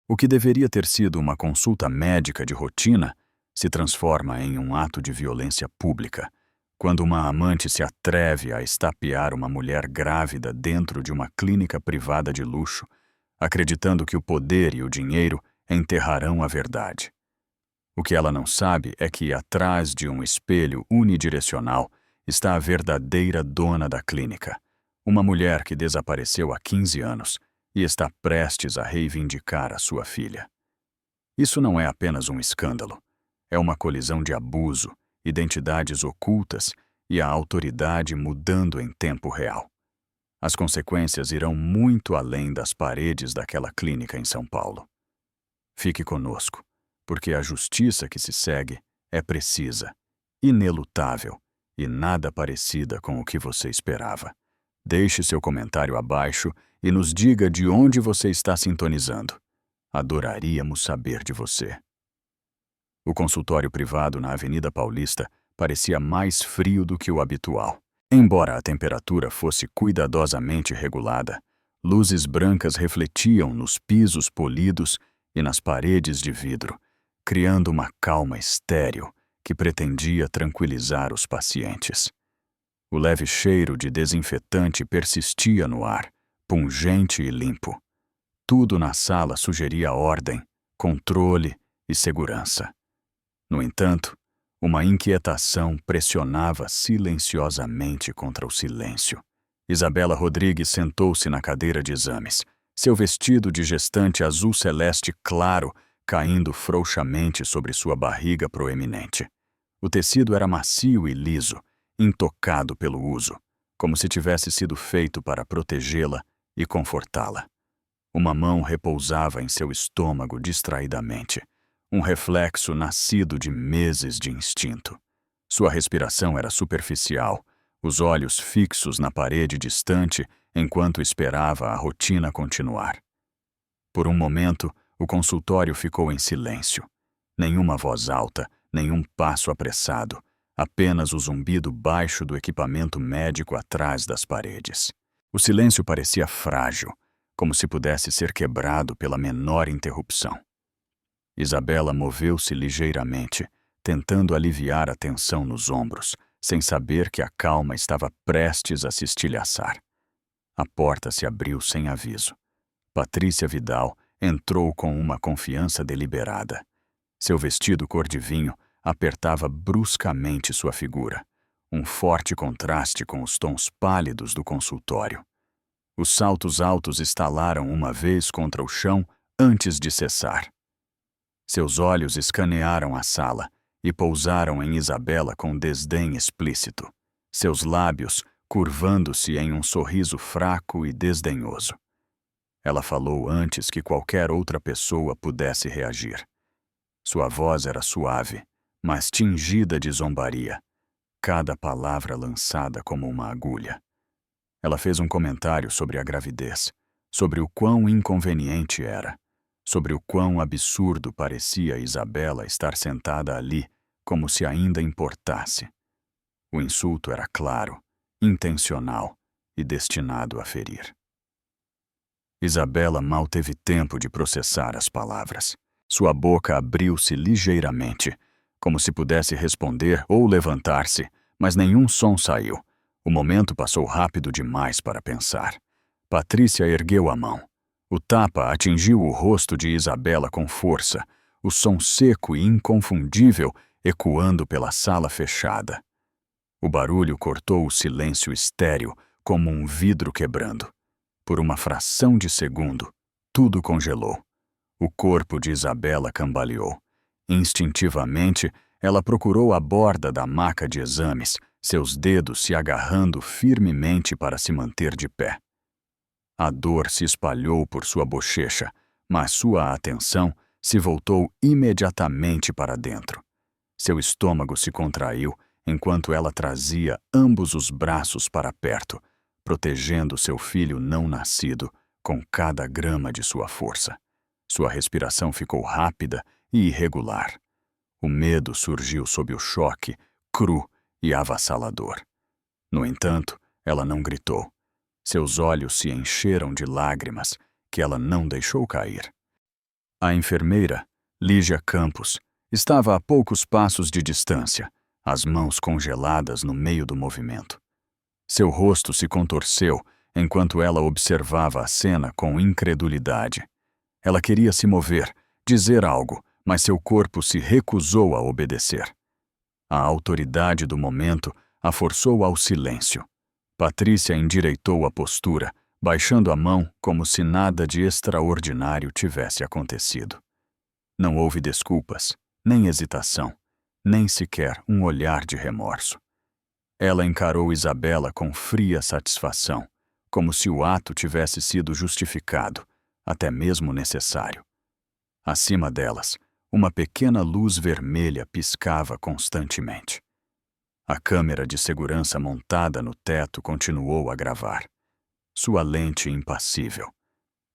O que deveria ter sido uma consulta médica de rotina se transforma em um ato de violência pública, quando uma amante se atreve a estapear uma mulher grávida dentro de uma clínica privada de luxo, acreditando que o poder e o dinheiro enterrarão a verdade. O que ela não sabe é que, atrás de um espelho unidirecional, está a verdadeira dona da clínica, uma mulher que desapareceu há 15 anos e está prestes a reivindicar a sua filha. Isso não é apenas um escândalo. É uma colisão de abuso, identidades ocultas e a autoridade mudando em tempo real. As consequências irão muito além das paredes daquela clínica em São Paulo. Fique conosco, porque a justiça que se segue é precisa, inelutável e nada parecida com o que você esperava. Deixe seu comentário abaixo e nos diga de onde você está sintonizando. Adoraríamos saber de você. O consultório privado na Avenida Paulista parecia mais frio do que o habitual. Embora a temperatura fosse cuidadosamente regulada, luzes brancas refletiam nos pisos polidos e nas paredes de vidro, criando uma calma estéril que pretendia tranquilizar os pacientes. O leve cheiro de desinfetante persistia no ar, pungente e limpo. Tudo na sala sugeria ordem, controle e segurança. No entanto, uma inquietação pressionava silenciosamente contra o silêncio. Isabela Rodrigues sentou-se na cadeira de exames, seu vestido de gestante azul celeste claro caindo frouxamente sobre sua barriga proeminente. O tecido era macio e liso, intocado pelo uso, como se tivesse sido feito para protegê-la e confortá-la. Uma mão repousava em seu estômago distraidamente, um reflexo nascido de meses de instinto. Sua respiração era superficial, os olhos fixos na parede distante enquanto esperava a rotina continuar. Por um momento, o consultório ficou em silêncio. Nenhuma voz alta, nenhum passo apressado, apenas o zumbido baixo do equipamento médico atrás das paredes. O silêncio parecia frágil, como se pudesse ser quebrado pela menor interrupção. Isabela moveu-se ligeiramente, tentando aliviar a tensão nos ombros, sem saber que a calma estava prestes a se estilhaçar. A porta se abriu sem aviso. Patrícia Vidal entrou com uma confiança deliberada. Seu vestido cor de vinho apertava bruscamente sua figura, um forte contraste com os tons pálidos do consultório. Os saltos altos estalaram uma vez contra o chão antes de cessar. Seus olhos escanearam a sala e pousaram em Isabela com desdém explícito, seus lábios curvando-se em um sorriso fraco e desdenhoso. Ela falou antes que qualquer outra pessoa pudesse reagir. Sua voz era suave, mas tingida de zombaria, cada palavra lançada como uma agulha. Ela fez um comentário sobre a gravidez, sobre o quão inconveniente era, sobre o quão absurdo parecia Isabela estar sentada ali, como se ainda importasse. O insulto era claro, intencional e destinado a ferir. Isabela mal teve tempo de processar as palavras. Sua boca abriu-se ligeiramente, como se pudesse responder ou levantar-se, mas nenhum som saiu. O momento passou rápido demais para pensar. Patrícia ergueu a mão. O tapa atingiu o rosto de Isabela com força, o som seco e inconfundível ecoando pela sala fechada. O barulho cortou o silêncio estéril, como um vidro quebrando. Por uma fração de segundo, tudo congelou. O corpo de Isabela cambaleou. Instintivamente, ela procurou a borda da maca de exames, seus dedos se agarrando firmemente para se manter de pé. A dor se espalhou por sua bochecha, mas sua atenção se voltou imediatamente para dentro. Seu estômago se contraiu enquanto ela trazia ambos os braços para perto, protegendo seu filho não nascido com cada grama de sua força. Sua respiração ficou rápida e irregular. O medo surgiu sob o choque, cru e avassalador. No entanto, ela não gritou. Seus olhos se encheram de lágrimas que ela não deixou cair. A enfermeira, Lígia Campos, estava a poucos passos de distância, as mãos congeladas no meio do movimento. Seu rosto se contorceu enquanto ela observava a cena com incredulidade. Ela queria se mover, dizer algo, mas seu corpo se recusou a obedecer. A autoridade do momento a forçou ao silêncio. Patrícia endireitou a postura, baixando a mão como se nada de extraordinário tivesse acontecido. Não houve desculpas, nem hesitação, nem sequer um olhar de remorso. Ela encarou Isabela com fria satisfação, como se o ato tivesse sido justificado, até mesmo necessário. Acima delas, uma pequena luz vermelha piscava constantemente. A câmera de segurança montada no teto continuou a gravar. Sua lente impassível.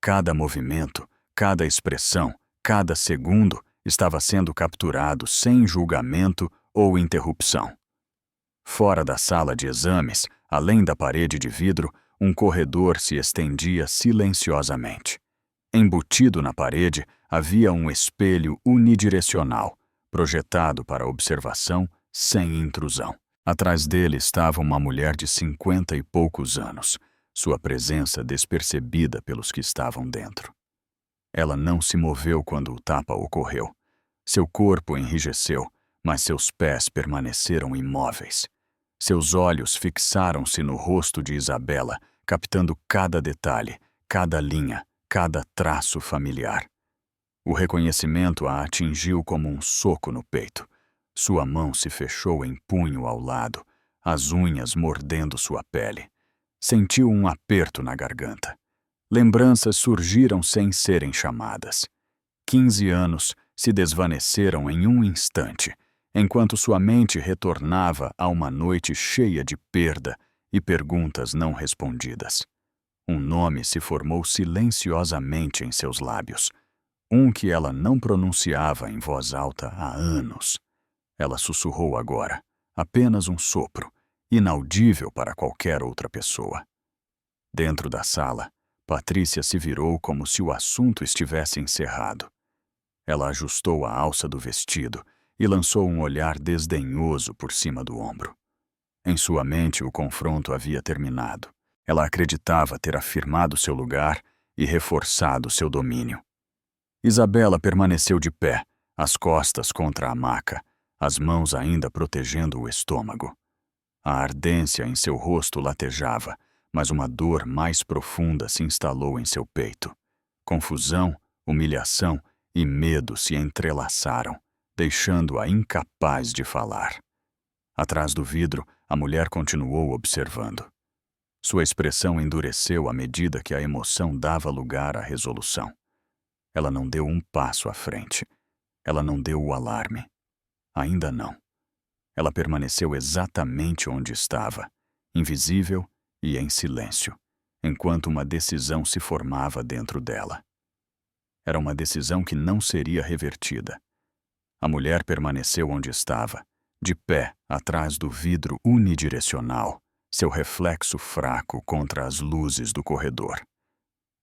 Cada movimento, cada expressão, cada segundo estava sendo capturado sem julgamento ou interrupção. Fora da sala de exames, além da parede de vidro, um corredor se estendia silenciosamente. Embutido na parede, havia um espelho unidirecional, projetado para observação sem intrusão. Atrás dele estava uma mulher de 50 e poucos anos, sua presença despercebida pelos que estavam dentro. Ela não se moveu quando o tapa ocorreu. Seu corpo enrijeceu, mas seus pés permaneceram imóveis. Seus olhos fixaram-se no rosto de Isabela, captando cada detalhe, cada linha, cada traço familiar. O reconhecimento a atingiu como um soco no peito. Sua mão se fechou em punho ao lado, as unhas mordendo sua pele. Sentiu um aperto na garganta. Lembranças surgiram sem serem chamadas. 15 anos se desvaneceram em um instante, enquanto sua mente retornava a uma noite cheia de perda e perguntas não respondidas. Um nome se formou silenciosamente em seus lábios, um que ela não pronunciava em voz alta há anos. Ela sussurrou agora, apenas um sopro, inaudível para qualquer outra pessoa. Dentro da sala, Patrícia se virou como se o assunto estivesse encerrado. Ela ajustou a alça do vestido e lançou um olhar desdenhoso por cima do ombro. Em sua mente, o confronto havia terminado. Ela acreditava ter afirmado seu lugar e reforçado seu domínio. Isabela permaneceu de pé, as costas contra a maca, as mãos ainda protegendo o estômago. A ardência em seu rosto latejava, mas uma dor mais profunda se instalou em seu peito. Confusão, humilhação e medo se entrelaçaram, deixando-a incapaz de falar. Atrás do vidro, a mulher continuou observando. Sua expressão endureceu à medida que a emoção dava lugar à resolução. Ela não deu um passo à frente. Ela não deu o alarme. Ainda não. Ela permaneceu exatamente onde estava, invisível e em silêncio, enquanto uma decisão se formava dentro dela. Era uma decisão que não seria revertida. A mulher permaneceu onde estava, de pé atrás do vidro unidirecional, seu reflexo fraco contra as luzes do corredor.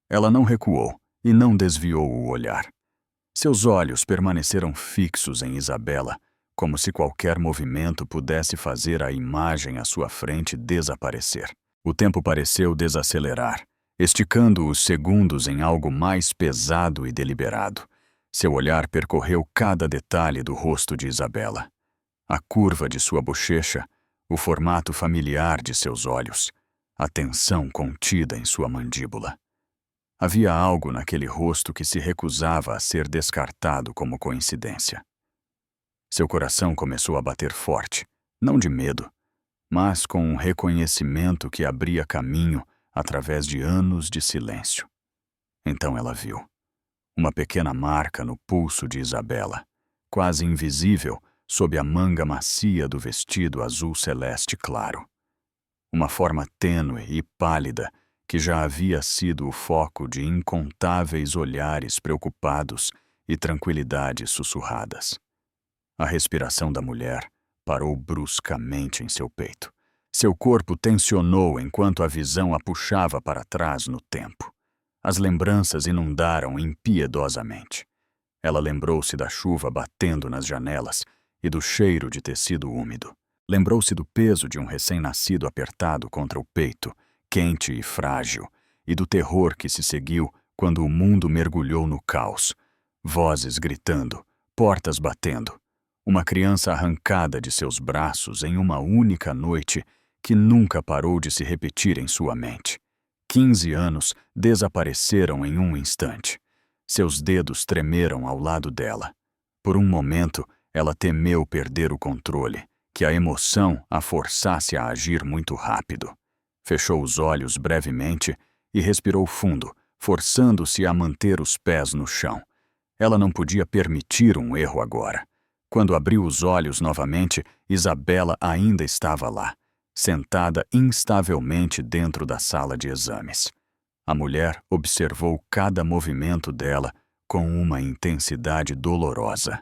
Ela não recuou e não desviou o olhar. Seus olhos permaneceram fixos em Isabela, como se qualquer movimento pudesse fazer a imagem à sua frente desaparecer. O tempo pareceu desacelerar, esticando os segundos em algo mais pesado e deliberado. Seu olhar percorreu cada detalhe do rosto de Isabela. A curva de sua bochecha, o formato familiar de seus olhos, a tensão contida em sua mandíbula. Havia algo naquele rosto que se recusava a ser descartado como coincidência. Seu coração começou a bater forte, não de medo, mas com um reconhecimento que abria caminho através de anos de silêncio. Então ela viu uma pequena marca no pulso de Isabela, quase invisível sob a manga macia do vestido azul celeste claro. Uma forma tênue e pálida que já havia sido o foco de incontáveis olhares preocupados e tranquilidades sussurradas. A respiração da mulher parou bruscamente em seu peito. Seu corpo tensionou enquanto a visão a puxava para trás no tempo. As lembranças inundaram impiedosamente. Ela lembrou-se da chuva batendo nas janelas e do cheiro de tecido úmido. Lembrou-se do peso de um recém-nascido apertado contra o peito, quente e frágil, e do terror que se seguiu quando o mundo mergulhou no caos. Vozes gritando, portas batendo. Uma criança arrancada de seus braços em uma única noite que nunca parou de se repetir em sua mente. 15 anos desapareceram em um instante. Seus dedos tremeram ao lado dela. Por um momento, ela temeu perder o controle, que a emoção a forçasse a agir muito rápido. Fechou os olhos brevemente e respirou fundo, forçando-se a manter os pés no chão. Ela não podia permitir um erro agora. Quando abriu os olhos novamente, Isabela ainda estava lá, sentada instavelmente dentro da sala de exames. A mulher observou cada movimento dela com uma intensidade dolorosa.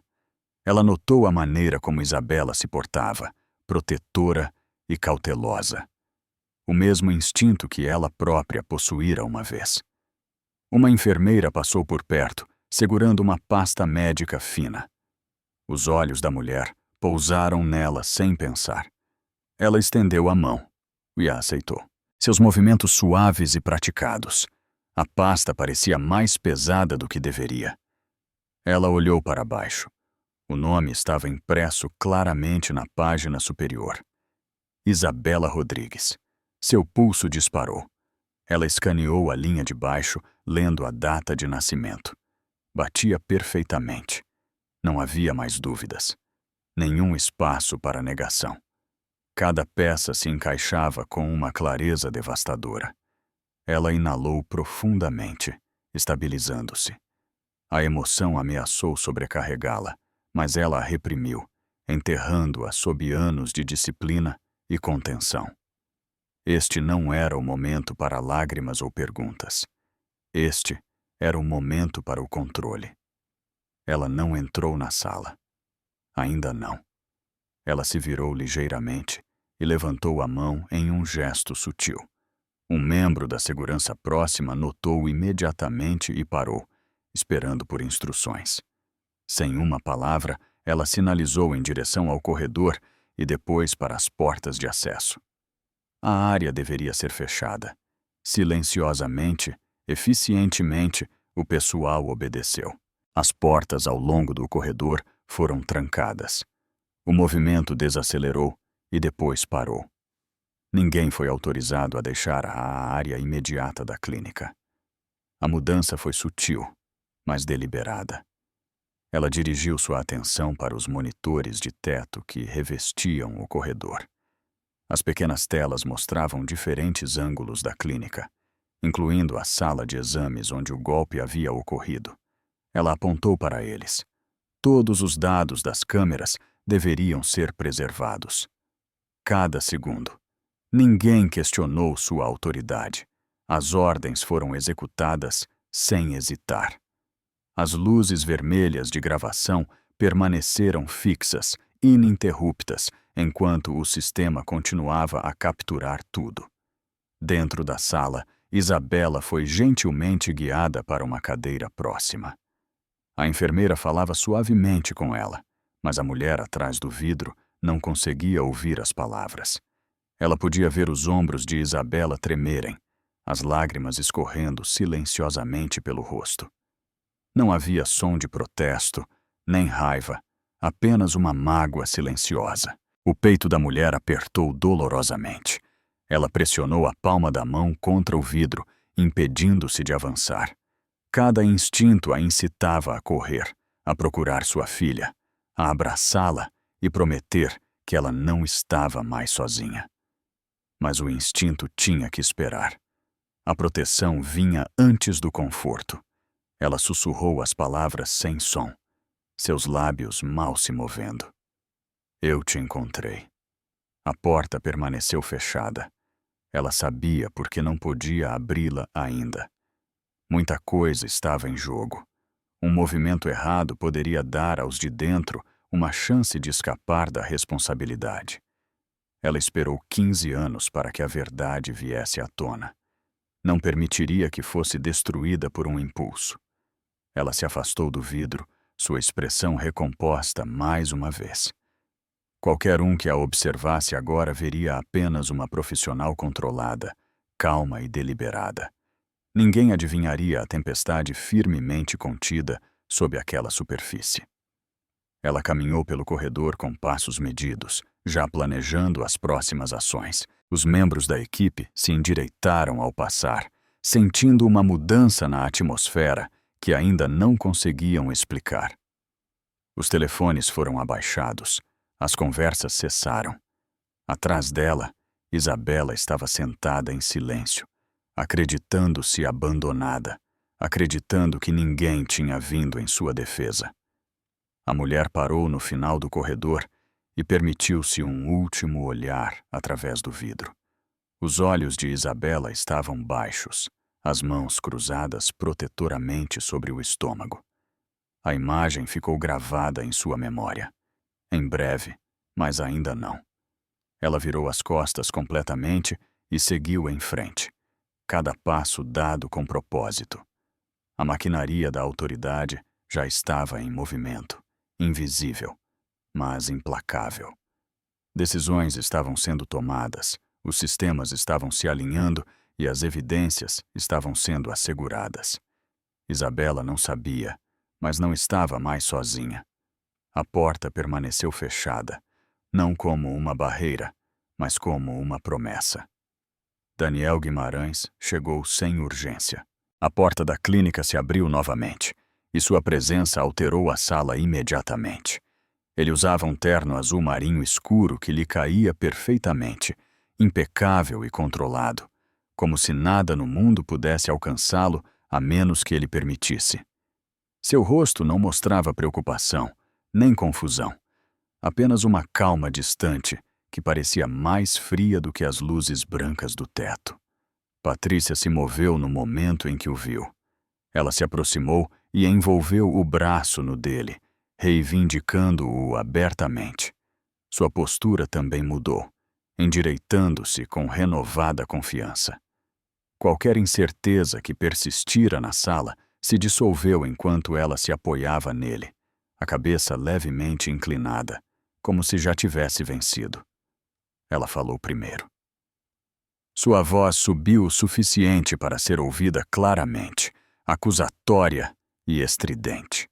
Ela notou a maneira como Isabela se portava, protetora e cautelosa. O mesmo instinto que ela própria possuíra uma vez. Uma enfermeira passou por perto, segurando uma pasta médica fina. Os olhos da mulher pousaram nela sem pensar. Ela estendeu a mão e a aceitou. Seus movimentos suaves e praticados. A pasta parecia mais pesada do que deveria. Ela olhou para baixo. O nome estava impresso claramente na página superior. Isabela Rodrigues. Seu pulso disparou. Ela escaneou a linha de baixo, lendo a data de nascimento. Batia perfeitamente. Não havia mais dúvidas. Nenhum espaço para negação. Cada peça se encaixava com uma clareza devastadora. Ela inalou profundamente, estabilizando-se. A emoção ameaçou sobrecarregá-la, mas ela a reprimiu, enterrando-a sob anos de disciplina e contenção. Este não era o momento para lágrimas ou perguntas. Este era o momento para o controle. Ela não entrou na sala. Ainda não. Ela se virou ligeiramente e levantou a mão em um gesto sutil. Um membro da segurança próxima notou imediatamente e parou, esperando por instruções. Sem uma palavra, ela sinalizou em direção ao corredor e depois para as portas de acesso. A área deveria ser fechada. Silenciosamente, eficientemente, o pessoal obedeceu. As portas ao longo do corredor foram trancadas. O movimento desacelerou e depois parou. Ninguém foi autorizado a deixar a área imediata da clínica. A mudança foi sutil, mas deliberada. Ela dirigiu sua atenção para os monitores de teto que revestiam o corredor. As pequenas telas mostravam diferentes ângulos da clínica, incluindo a sala de exames onde o golpe havia ocorrido. Ela apontou para eles. Todos os dados das câmeras deveriam ser preservados. Cada segundo. Ninguém questionou sua autoridade. As ordens foram executadas sem hesitar. As luzes vermelhas de gravação permaneceram fixas, ininterruptas, enquanto o sistema continuava a capturar tudo. Dentro da sala, Isabela foi gentilmente guiada para uma cadeira próxima. A enfermeira falava suavemente com ela, mas a mulher atrás do vidro não conseguia ouvir as palavras. Ela podia ver os ombros de Isabela tremerem, as lágrimas escorrendo silenciosamente pelo rosto. Não havia som de protesto, nem raiva, apenas uma mágoa silenciosa. O peito da mulher apertou dolorosamente. Ela pressionou a palma da mão contra o vidro, impedindo-se de avançar. Cada instinto a incitava a correr, a procurar sua filha, a abraçá-la e prometer que ela não estava mais sozinha. Mas o instinto tinha que esperar. A proteção vinha antes do conforto. Ela sussurrou as palavras sem som, seus lábios mal se movendo. Eu te encontrei. A porta permaneceu fechada. Ela sabia porque não podia abri-la ainda. Muita coisa estava em jogo. Um movimento errado poderia dar aos de dentro uma chance de escapar da responsabilidade. Ela esperou 15 anos para que a verdade viesse à tona. Não permitiria que fosse destruída por um impulso. Ela se afastou do vidro, sua expressão recomposta mais uma vez. Qualquer um que a observasse agora veria apenas uma profissional controlada, calma e deliberada. Ninguém adivinharia a tempestade firmemente contida sob aquela superfície. Ela caminhou pelo corredor com passos medidos, já planejando as próximas ações. Os membros da equipe se endireitaram ao passar, sentindo uma mudança na atmosfera que ainda não conseguiam explicar. Os telefones foram abaixados, as conversas cessaram. Atrás dela, Isabela estava sentada em silêncio, acreditando-se abandonada, acreditando que ninguém tinha vindo em sua defesa. A mulher parou no final do corredor e permitiu-se um último olhar através do vidro. Os olhos de Isabela estavam baixos, as mãos cruzadas protetoramente sobre o estômago. A imagem ficou gravada em sua memória. Em breve, mas ainda não. Ela virou as costas completamente e seguiu em frente, cada passo dado com propósito. A maquinaria da autoridade já estava em movimento, invisível, mas implacável. Decisões estavam sendo tomadas, os sistemas estavam se alinhando e as evidências estavam sendo asseguradas. Isabela não sabia, mas não estava mais sozinha. A porta permaneceu fechada, não como uma barreira, mas como uma promessa. Daniel Guimarães chegou sem urgência. A porta da clínica se abriu novamente, e sua presença alterou a sala imediatamente. Ele usava um terno azul marinho escuro que lhe caía perfeitamente, impecável e controlado, como se nada no mundo pudesse alcançá-lo a menos que ele permitisse. Seu rosto não mostrava preocupação, nem confusão, apenas uma calma distante que parecia mais fria do que as luzes brancas do teto. Patrícia se moveu no momento em que o viu. Ela se aproximou e envolveu o braço no dele, reivindicando-o abertamente. Sua postura também mudou, endireitando-se com renovada confiança. Qualquer incerteza que persistira na sala se dissolveu enquanto ela se apoiava nele, a cabeça levemente inclinada, como se já tivesse vencido. Ela falou primeiro. Sua voz subiu o suficiente para ser ouvida claramente, acusatória e estridente.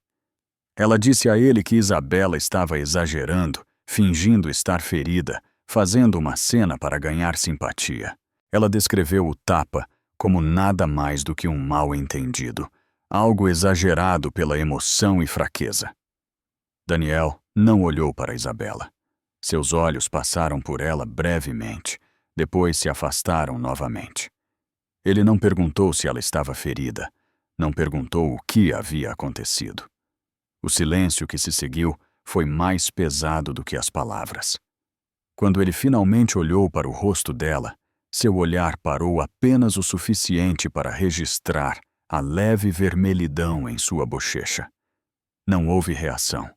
Ela disse a ele que Isabela estava exagerando, fingindo estar ferida, fazendo uma cena para ganhar simpatia. Ela descreveu o tapa como nada mais do que um mal-entendido, algo exagerado pela emoção e fraqueza. Daniel não olhou para Isabela. Seus olhos passaram por ela brevemente, depois se afastaram novamente. Ele não perguntou se ela estava ferida, não perguntou o que havia acontecido. O silêncio que se seguiu foi mais pesado do que as palavras. Quando ele finalmente olhou para o rosto dela, seu olhar parou apenas o suficiente para registrar a leve vermelhidão em sua bochecha. Não houve reação,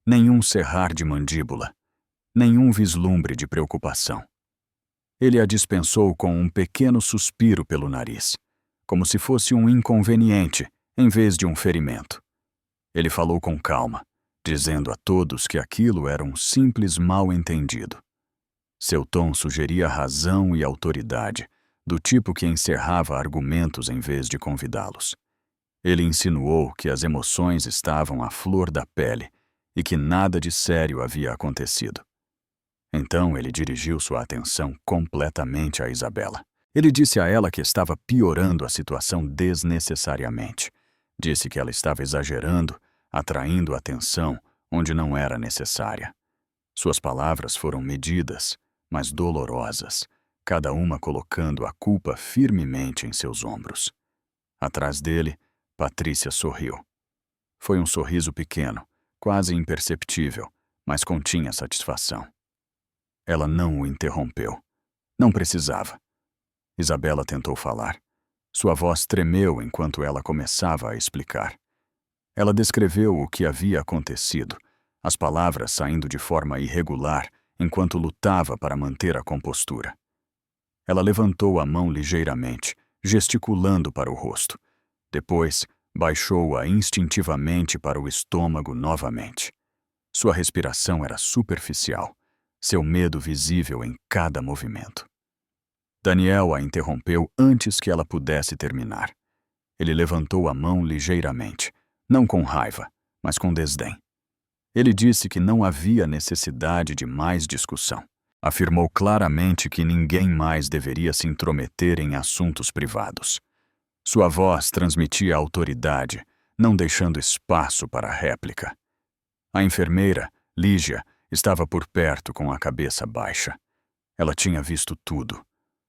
nenhum cerrar de mandíbula, nenhum vislumbre de preocupação. Ele a dispensou com um pequeno suspiro pelo nariz, como se fosse um inconveniente em vez de um ferimento. Ele falou com calma, dizendo a todos que aquilo era um simples mal-entendido. Seu tom sugeria razão e autoridade, do tipo que encerrava argumentos em vez de convidá-los. Ele insinuou que as emoções estavam à flor da pele e que nada de sério havia acontecido. Então ele dirigiu sua atenção completamente a Isabela. Ele disse a ela que estava piorando a situação desnecessariamente. Disse que ela estava exagerando, atraindo atenção onde não era necessária. Suas palavras foram medidas, mas dolorosas, cada uma colocando a culpa firmemente em seus ombros. Atrás dele, Patrícia sorriu. Foi um sorriso pequeno, quase imperceptível, mas continha satisfação. Ela não o interrompeu. Não precisava. Isabela tentou falar. Sua voz tremeu enquanto ela começava a explicar. Ela descreveu o que havia acontecido, as palavras saindo de forma irregular enquanto lutava para manter a compostura. Ela levantou a mão ligeiramente, gesticulando para o rosto. Depois, Baixou-a instintivamente para o estômago novamente. Sua respiração era superficial, seu medo visível em cada movimento. Daniel a interrompeu antes que ela pudesse terminar. Ele levantou a mão ligeiramente, não com raiva, mas com desdém. Ele disse que não havia necessidade de mais discussão. Afirmou claramente que ninguém mais deveria se intrometer em assuntos privados. Sua voz transmitia autoridade, não deixando espaço para réplica. A enfermeira, Lígia, estava por perto com a cabeça baixa. Ela tinha visto tudo.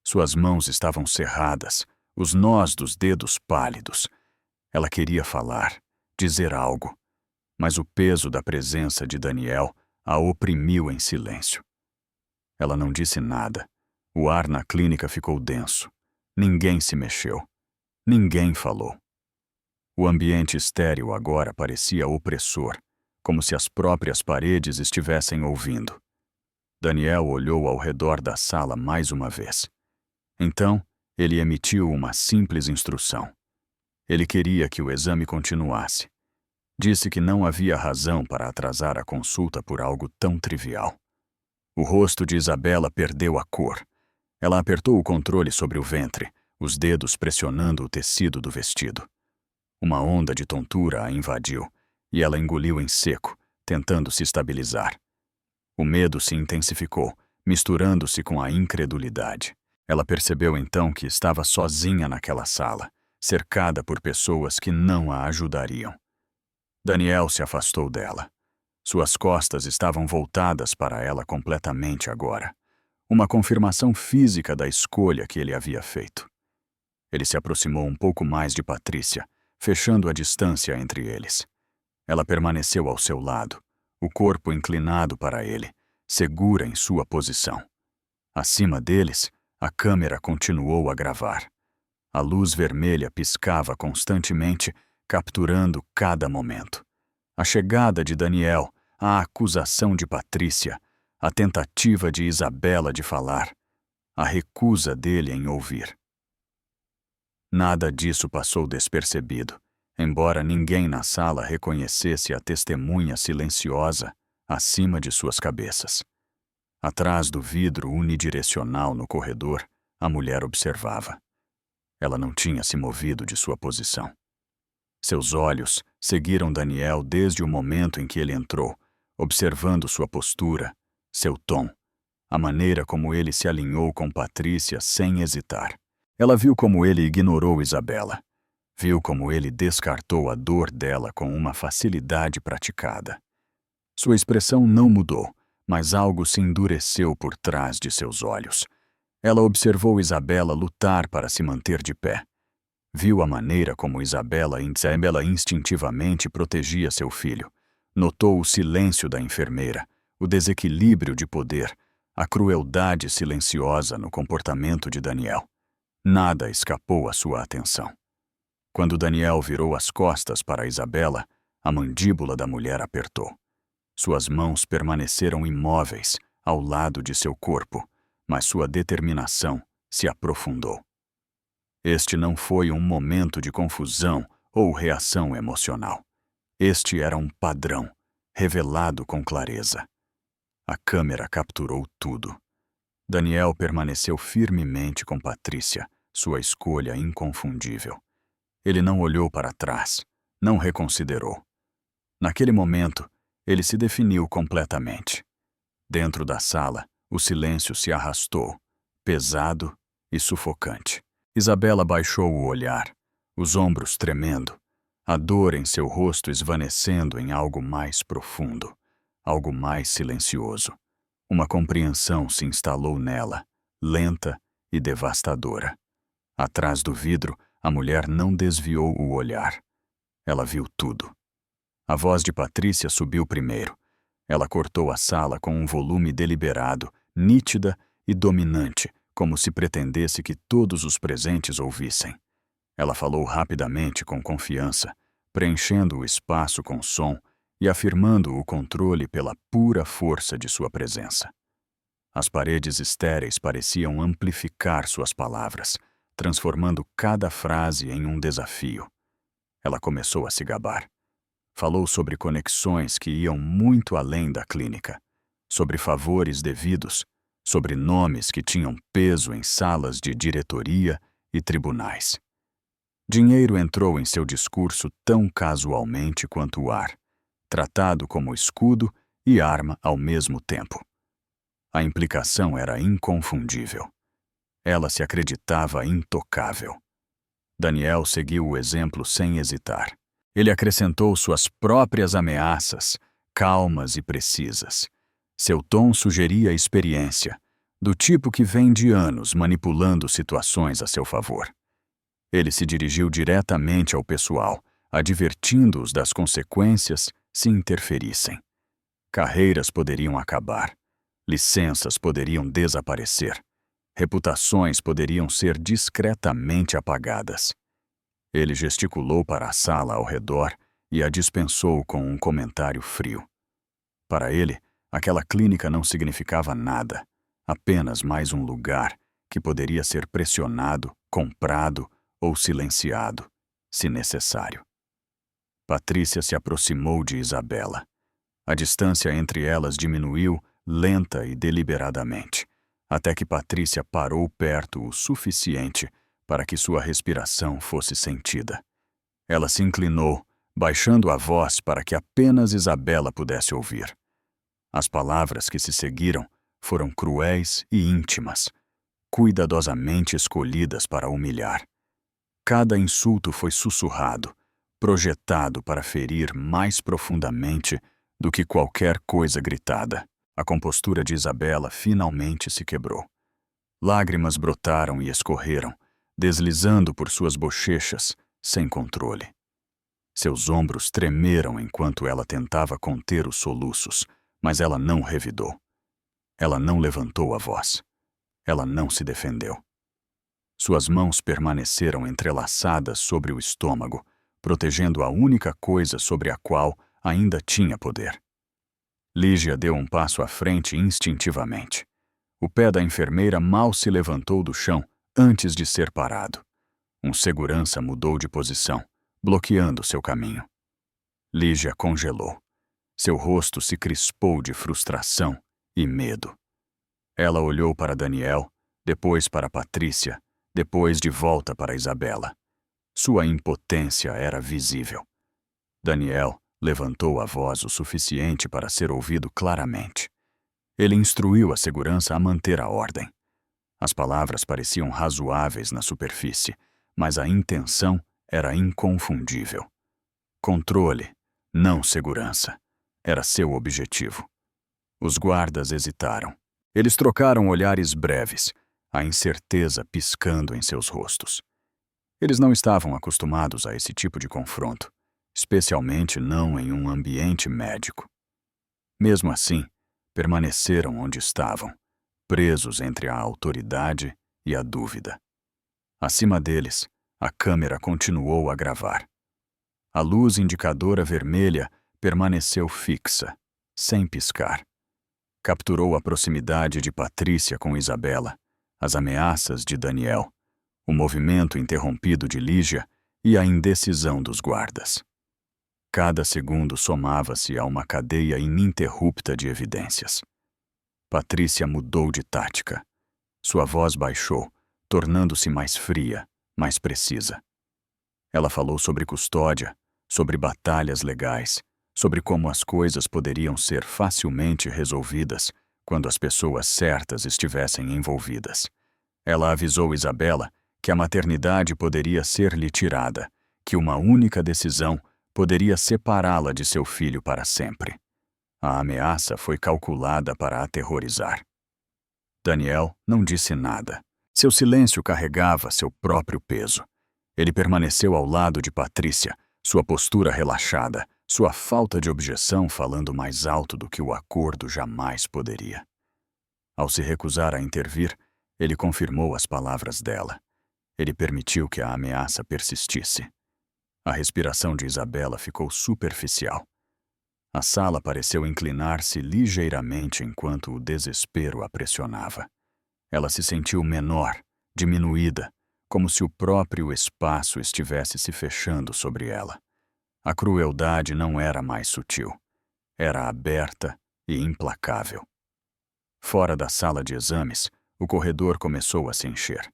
Suas mãos estavam cerradas, os nós dos dedos pálidos. Ela queria falar, dizer algo, mas o peso da presença de Daniel a oprimiu em silêncio. Ela não disse nada. O ar na clínica ficou denso. Ninguém se mexeu. Ninguém falou. O ambiente estéril agora parecia opressor, como se as próprias paredes estivessem ouvindo. Daniel olhou ao redor da sala mais uma vez. Então, ele emitiu uma simples instrução. Ele queria que o exame continuasse. Disse que não havia razão para atrasar a consulta por algo tão trivial. O rosto de Isabela perdeu a cor. Ela apertou o controle sobre o ventre, os dedos pressionando o tecido do vestido. Uma onda de tontura a invadiu, e ela engoliu em seco, tentando se estabilizar. O medo se intensificou, misturando-se com a incredulidade. Ela percebeu então que estava sozinha naquela sala, cercada por pessoas que não a ajudariam. Daniel se afastou dela. Suas costas estavam voltadas para ela completamente agora. Uma confirmação física da escolha que ele havia feito. Ele se aproximou um pouco mais de Patrícia, fechando a distância entre eles. Ela permaneceu ao seu lado, o corpo inclinado para ele, segura em sua posição. Acima deles, a câmera continuou a gravar. A luz vermelha piscava constantemente, capturando cada momento. A chegada de Daniel, a acusação de Patrícia, a tentativa de Isabela de falar, a recusa dele em ouvir. Nada disso passou despercebido, embora ninguém na sala reconhecesse a testemunha silenciosa acima de suas cabeças. Atrás do vidro unidirecional no corredor, a mulher observava. Ela não tinha se movido de sua posição. Seus olhos seguiram Daniel desde o momento em que ele entrou, observando sua postura, seu tom, a maneira como ele se alinhou com Patrícia sem hesitar. Ela viu como ele ignorou Isabela. Viu como ele descartou a dor dela com uma facilidade praticada. Sua expressão não mudou, mas algo se endureceu por trás de seus olhos. Ela observou Isabela lutar para se manter de pé. Viu a maneira como Isabela instintivamente protegia seu filho. Notou o silêncio da enfermeira, o desequilíbrio de poder, a crueldade silenciosa no comportamento de Daniel. Nada escapou à sua atenção. Quando Daniel virou as costas para Isabela, a mandíbula da mulher apertou. Suas mãos permaneceram imóveis ao lado de seu corpo, mas sua determinação se aprofundou. Este não foi um momento de confusão ou reação emocional. Este era um padrão, revelado com clareza. A câmera capturou tudo. Daniel permaneceu firmemente com Patrícia, sua escolha inconfundível. Ele não olhou para trás, não reconsiderou. Naquele momento, ele se definiu completamente. Dentro da sala, o silêncio se arrastou, pesado e sufocante. Isabela baixou o olhar, os ombros tremendo, a dor em seu rosto esvanecendo em algo mais profundo, algo mais silencioso. Uma compreensão se instalou nela, lenta e devastadora. Atrás do vidro, a mulher não desviou o olhar. Ela viu tudo. A voz de Patrícia subiu primeiro. Ela cortou a sala com um volume deliberado, nítida e dominante, como se pretendesse que todos os presentes ouvissem. Ela falou rapidamente com confiança, preenchendo o espaço com som e afirmando o controle pela pura força de sua presença. As paredes estéreis pareciam amplificar suas palavras, transformando cada frase em um desafio. Ela começou a se gabar. Falou sobre conexões que iam muito além da clínica, sobre favores devidos, sobre nomes que tinham peso em salas de diretoria e tribunais. Dinheiro entrou em seu discurso tão casualmente quanto o ar, tratado como escudo e arma ao mesmo tempo. A implicação era inconfundível. Ela se acreditava intocável. Daniel seguiu o exemplo sem hesitar. Ele acrescentou suas próprias ameaças, calmas e precisas. Seu tom sugeria experiência, do tipo que vem de anos manipulando situações a seu favor. Ele se dirigiu diretamente ao pessoal, advertindo-os das consequências se interferissem. Carreiras poderiam acabar, licenças poderiam desaparecer, reputações poderiam ser discretamente apagadas. Ele gesticulou para a sala ao redor e a dispensou com um comentário frio. Para ele, aquela clínica não significava nada, apenas mais um lugar que poderia ser pressionado, comprado ou silenciado, se necessário. Patrícia se aproximou de Isabela. A distância entre elas diminuiu lenta e deliberadamente, até que Patrícia parou perto o suficiente para que sua respiração fosse sentida. Ela se inclinou, baixando a voz para que apenas Isabela pudesse ouvir. As palavras que se seguiram foram cruéis e íntimas, cuidadosamente escolhidas para humilhar. Cada insulto foi sussurrado, projetado para ferir mais profundamente do que qualquer coisa gritada. A compostura de Isabela finalmente se quebrou. Lágrimas brotaram e escorreram, deslizando por suas bochechas, sem controle. Seus ombros tremeram enquanto ela tentava conter os soluços, mas ela não revidou. Ela não levantou a voz. Ela não se defendeu. Suas mãos permaneceram entrelaçadas sobre o estômago, protegendo a única coisa sobre a qual ainda tinha poder. Lígia deu um passo à frente instintivamente. O pé da enfermeira mal se levantou do chão antes de ser parado. Um segurança mudou de posição, bloqueando seu caminho. Lígia congelou. Seu rosto se crispou de frustração e medo. Ela olhou para Daniel, depois para Patrícia, depois de volta para Isabela. Sua impotência era visível. Daniel levantou a voz o suficiente para ser ouvido claramente. Ele instruiu a segurança a manter a ordem. As palavras pareciam razoáveis na superfície, mas a intenção era inconfundível. Controle, não segurança, era seu objetivo. Os guardas hesitaram. Eles trocaram olhares breves, a incerteza piscando em seus rostos. Eles não estavam acostumados a esse tipo de confronto, especialmente não em um ambiente médico. Mesmo assim, permaneceram onde estavam, presos entre a autoridade e a dúvida. Acima deles, a câmera continuou a gravar. A luz indicadora vermelha permaneceu fixa, sem piscar. Capturou a proximidade de Patrícia com Isabela, as ameaças de Daniel, o movimento interrompido de Lígia e a indecisão dos guardas. Cada segundo somava-se a uma cadeia ininterrupta de evidências. Patrícia mudou de tática. Sua voz baixou, tornando-se mais fria, mais precisa. Ela falou sobre custódia, sobre batalhas legais, sobre como as coisas poderiam ser facilmente resolvidas quando as pessoas certas estivessem envolvidas. Ela avisou Isabela que a maternidade poderia ser-lhe tirada, que uma única decisão poderia separá-la de seu filho para sempre. A ameaça foi calculada para aterrorizar. Daniel não disse nada. Seu silêncio carregava seu próprio peso. Ele permaneceu ao lado de Patrícia, sua postura relaxada, sua falta de objeção falando mais alto do que o acordo jamais poderia. Ao se recusar a intervir, ele confirmou as palavras dela. Ele permitiu que a ameaça persistisse. A respiração de Isabela ficou superficial. A sala pareceu inclinar-se ligeiramente enquanto o desespero a pressionava. Ela se sentiu menor, diminuída, como se o próprio espaço estivesse se fechando sobre ela. A crueldade não era mais sutil. Era aberta e implacável. Fora da sala de exames, o corredor começou a se encher.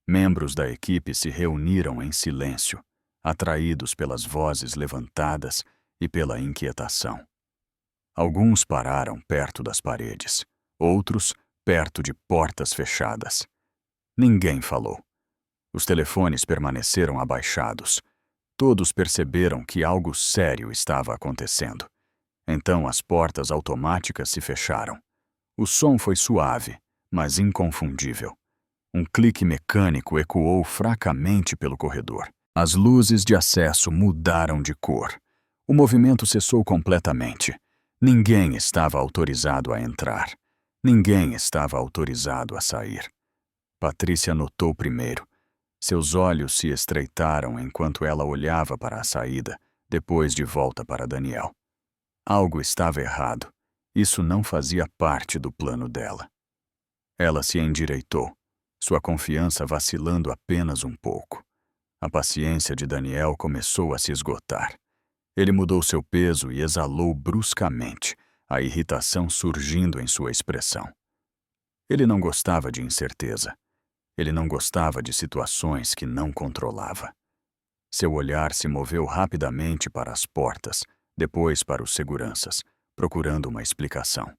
Membros da equipe se reuniram em silêncio, atraídos pelas vozes levantadas e pela inquietação. Alguns pararam perto das paredes, outros perto de portas fechadas. Ninguém falou. Os telefones permaneceram abaixados. Todos perceberam que algo sério estava acontecendo. Então as portas automáticas se fecharam. O som foi suave, mas inconfundível. Um clique mecânico ecoou fracamente pelo corredor. As luzes de acesso mudaram de cor. O movimento cessou completamente. Ninguém estava autorizado a entrar. Ninguém estava autorizado a sair. Patrícia notou primeiro. Seus olhos se estreitaram enquanto ela olhava para a saída, depois de volta para Daniel. Algo estava errado. Isso não fazia parte do plano dela. Ela se endireitou, sua confiança vacilando apenas um pouco. A paciência de Daniel começou a se esgotar. Ele mudou seu peso e exalou bruscamente, a irritação surgindo em sua expressão. Ele não gostava de incerteza. Ele não gostava de situações que não controlava. Seu olhar se moveu rapidamente para as portas, depois para os seguranças, procurando uma explicação.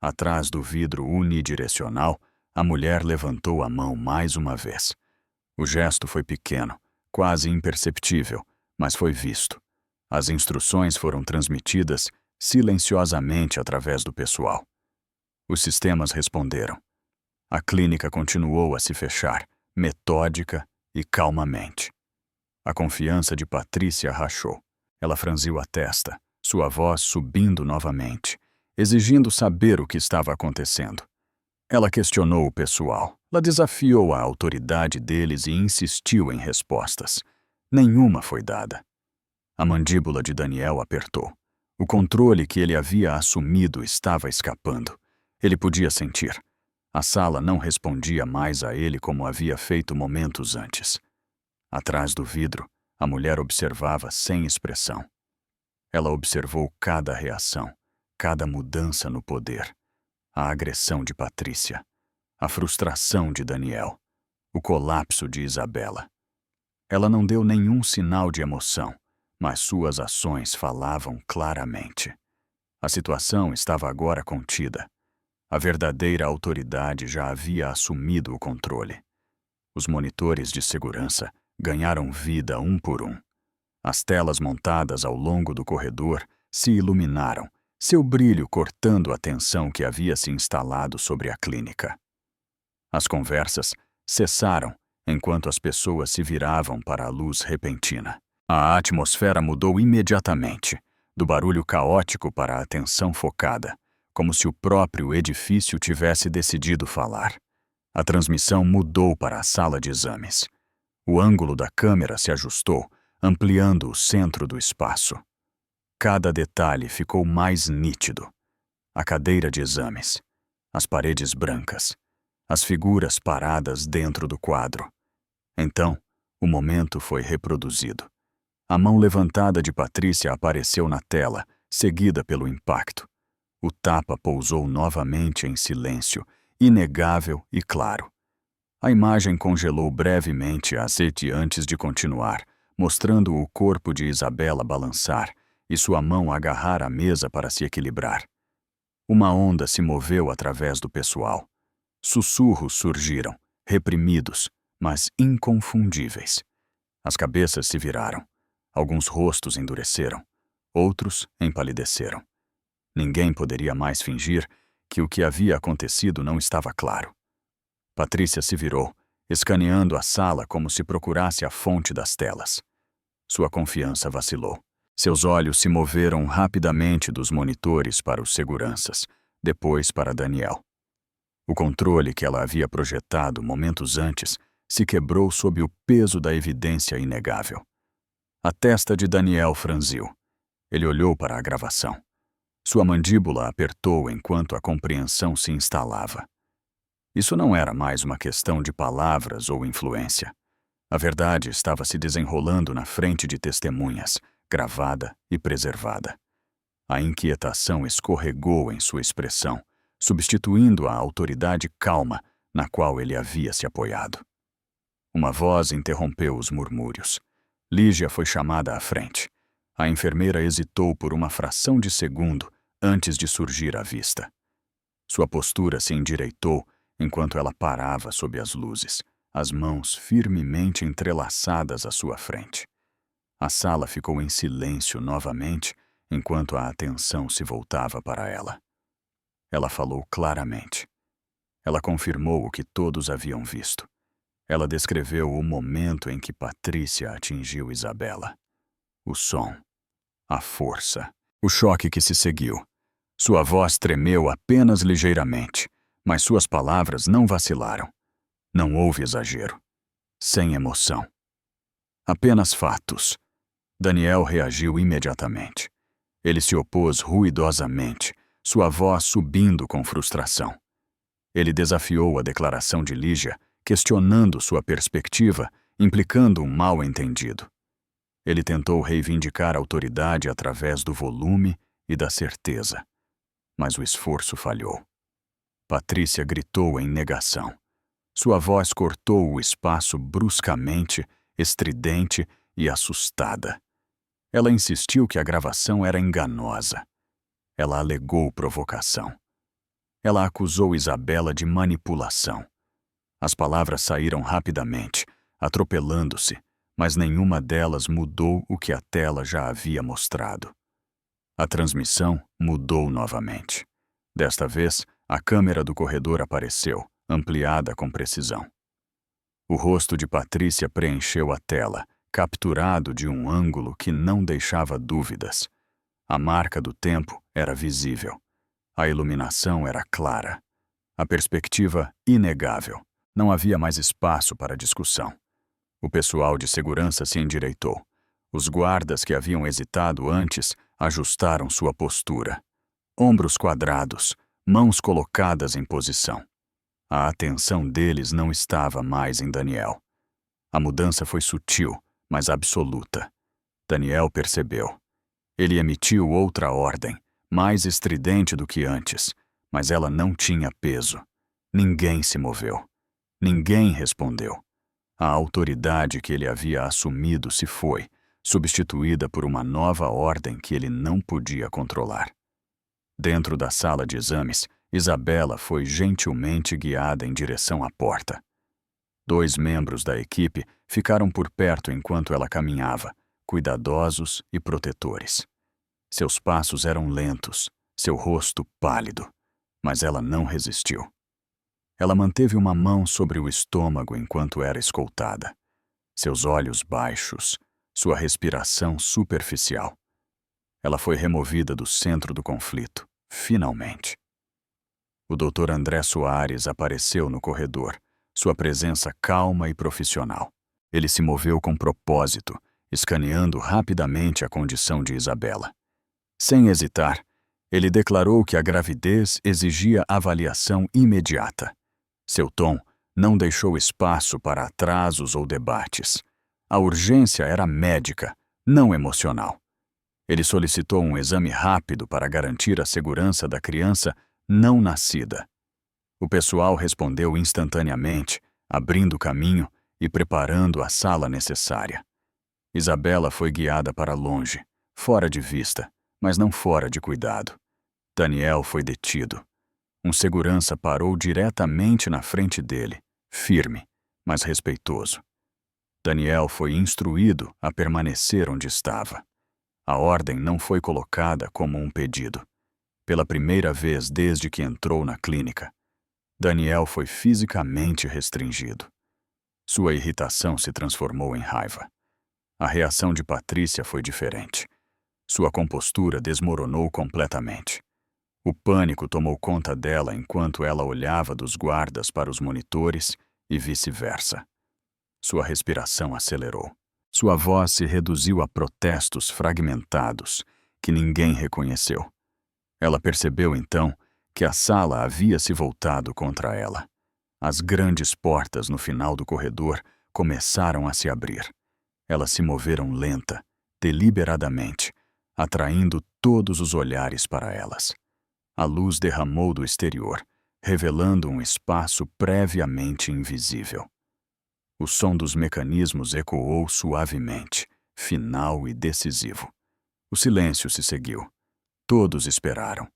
Atrás do vidro unidirecional, a mulher levantou a mão mais uma vez. O gesto foi pequeno, quase imperceptível, mas foi visto. As instruções foram transmitidas silenciosamente através do pessoal. Os sistemas responderam. A clínica continuou a se fechar, metódica e calmamente. A confiança de Patrícia rachou. Ela franziu a testa, sua voz subindo novamente, exigindo saber o que estava acontecendo. Ela questionou o pessoal. Ela desafiou a autoridade deles e insistiu em respostas. Nenhuma foi dada. A mandíbula de Daniel apertou. O controle que ele havia assumido estava escapando. Ele podia sentir. A sala não respondia mais a ele como havia feito momentos antes. Atrás do vidro, a mulher observava sem expressão. Ela observou cada reação, cada mudança no poder. A agressão de Patrícia, a frustração de Daniel, o colapso de Isabela. Ela não deu nenhum sinal de emoção, mas suas ações falavam claramente. A situação estava agora contida. A verdadeira autoridade já havia assumido o controle. Os monitores de segurança ganharam vida um por um. As telas montadas ao longo do corredor se iluminaram, seu brilho cortando a tensão que havia se instalado sobre a clínica. As conversas cessaram enquanto as pessoas se viravam para a luz repentina. A atmosfera mudou imediatamente, do barulho caótico para a atenção focada, como se o próprio edifício tivesse decidido falar. A transmissão mudou para a sala de exames. O ângulo da câmera se ajustou, ampliando o centro do espaço. Cada detalhe ficou mais nítido. A cadeira de exames, as paredes brancas, as figuras paradas dentro do quadro. Então, o momento foi reproduzido. A mão levantada de Patrícia apareceu na tela, seguida pelo impacto. O tapa pousou novamente em silêncio, inegável e claro. A imagem congelou brevemente a sete antes de continuar, mostrando o corpo de Isabela balançar e sua mão agarrar a mesa para se equilibrar. Uma onda se moveu através do pessoal. Sussurros surgiram, reprimidos, mas inconfundíveis. As cabeças se viraram. Alguns rostos endureceram, outros empalideceram. Ninguém poderia mais fingir que o que havia acontecido não estava claro. Patrícia se virou, escaneando a sala como se procurasse a fonte das telas. Sua confiança vacilou. Seus olhos se moveram rapidamente dos monitores para os seguranças, depois para Daniel. O controle que ela havia projetado momentos antes se quebrou sob o peso da evidência inegável. A testa de Daniel franziu. Ele olhou para a gravação. Sua mandíbula apertou enquanto a compreensão se instalava. Isso não era mais uma questão de palavras ou influência. A verdade estava se desenrolando na frente de testemunhas, gravada e preservada. A inquietação escorregou em sua expressão, substituindo a autoridade calma na qual ele havia se apoiado. Uma voz interrompeu os murmúrios. Lígia foi chamada à frente. A enfermeira hesitou por uma fração de segundo antes de surgir à vista. Sua postura se endireitou enquanto ela parava sob as luzes, as mãos firmemente entrelaçadas à sua frente. A sala ficou em silêncio novamente enquanto a atenção se voltava para ela. Ela falou claramente. Ela confirmou o que todos haviam visto. Ela descreveu o momento em que Patrícia atingiu Isabela. O som, a força, o choque que se seguiu. Sua voz tremeu apenas ligeiramente, mas suas palavras não vacilaram. Não houve exagero. Sem emoção. Apenas fatos. Daniel reagiu imediatamente. Ele se opôs ruidosamente, sua voz subindo com frustração. Ele desafiou a declaração de Lígia, questionando sua perspectiva, implicando um mal-entendido. Ele tentou reivindicar a autoridade através do volume e da certeza. Mas o esforço falhou. Patrícia gritou em negação. Sua voz cortou o espaço bruscamente, estridente e assustada. Ela insistiu que a gravação era enganosa. Ela alegou provocação. Ela acusou Isabela de manipulação. As palavras saíram rapidamente, atropelando-se, mas nenhuma delas mudou o que a tela já havia mostrado. A transmissão mudou novamente. Desta vez, a câmera do corredor apareceu, ampliada com precisão. O rosto de Patrícia preencheu a tela, capturado de um ângulo que não deixava dúvidas. A marca do tempo era visível. A iluminação era clara. A perspectiva inegável. Não havia mais espaço para discussão. O pessoal de segurança se endireitou. Os guardas que haviam hesitado antes ajustaram sua postura. Ombros quadrados, mãos colocadas em posição. A atenção deles não estava mais em Daniel. A mudança foi sutil, mas absoluta. Daniel percebeu. Ele emitiu outra ordem, mais estridente do que antes, mas ela não tinha peso. Ninguém se moveu. Ninguém respondeu. A autoridade que ele havia assumido se foi, substituída por uma nova ordem que ele não podia controlar. Dentro da sala de exames, Isabela foi gentilmente guiada em direção à porta. 2 membros da equipe ficaram por perto enquanto ela caminhava, cuidadosos e protetores. Seus passos eram lentos, seu rosto pálido, mas ela não resistiu. Ela manteve uma mão sobre o estômago enquanto era escoltada. Seus olhos baixos, sua respiração superficial. Ela foi removida do centro do conflito, finalmente. O Dr. André Soares apareceu no corredor, sua presença calma e profissional. Ele se moveu com propósito, escaneando rapidamente a condição de Isabela. Sem hesitar, ele declarou que a gravidez exigia avaliação imediata. Seu tom não deixou espaço para atrasos ou debates. A urgência era médica, não emocional. Ele solicitou um exame rápido para garantir a segurança da criança não nascida. O pessoal respondeu instantaneamente, abrindo caminho e preparando a sala necessária. Isabela foi guiada para longe, fora de vista, mas não fora de cuidado. Daniel foi detido. Um segurança parou diretamente na frente dele, firme, mas respeitoso. Daniel foi instruído a permanecer onde estava. A ordem não foi colocada como um pedido. Pela primeira vez desde que entrou na clínica, Daniel foi fisicamente restringido. Sua irritação se transformou em raiva. A reação de Patrícia foi diferente. Sua compostura desmoronou completamente. O pânico tomou conta dela enquanto ela olhava dos guardas para os monitores e vice-versa. Sua respiração acelerou. Sua voz se reduziu a protestos fragmentados que ninguém reconheceu. Ela percebeu então que a sala havia se voltado contra ela. As grandes portas no final do corredor começaram a se abrir. Elas se moveram lenta, deliberadamente, atraindo todos os olhares para elas. A luz derramou do exterior, revelando um espaço previamente invisível. O som dos mecanismos ecoou suavemente, final e decisivo. O silêncio se seguiu. Todos esperaram.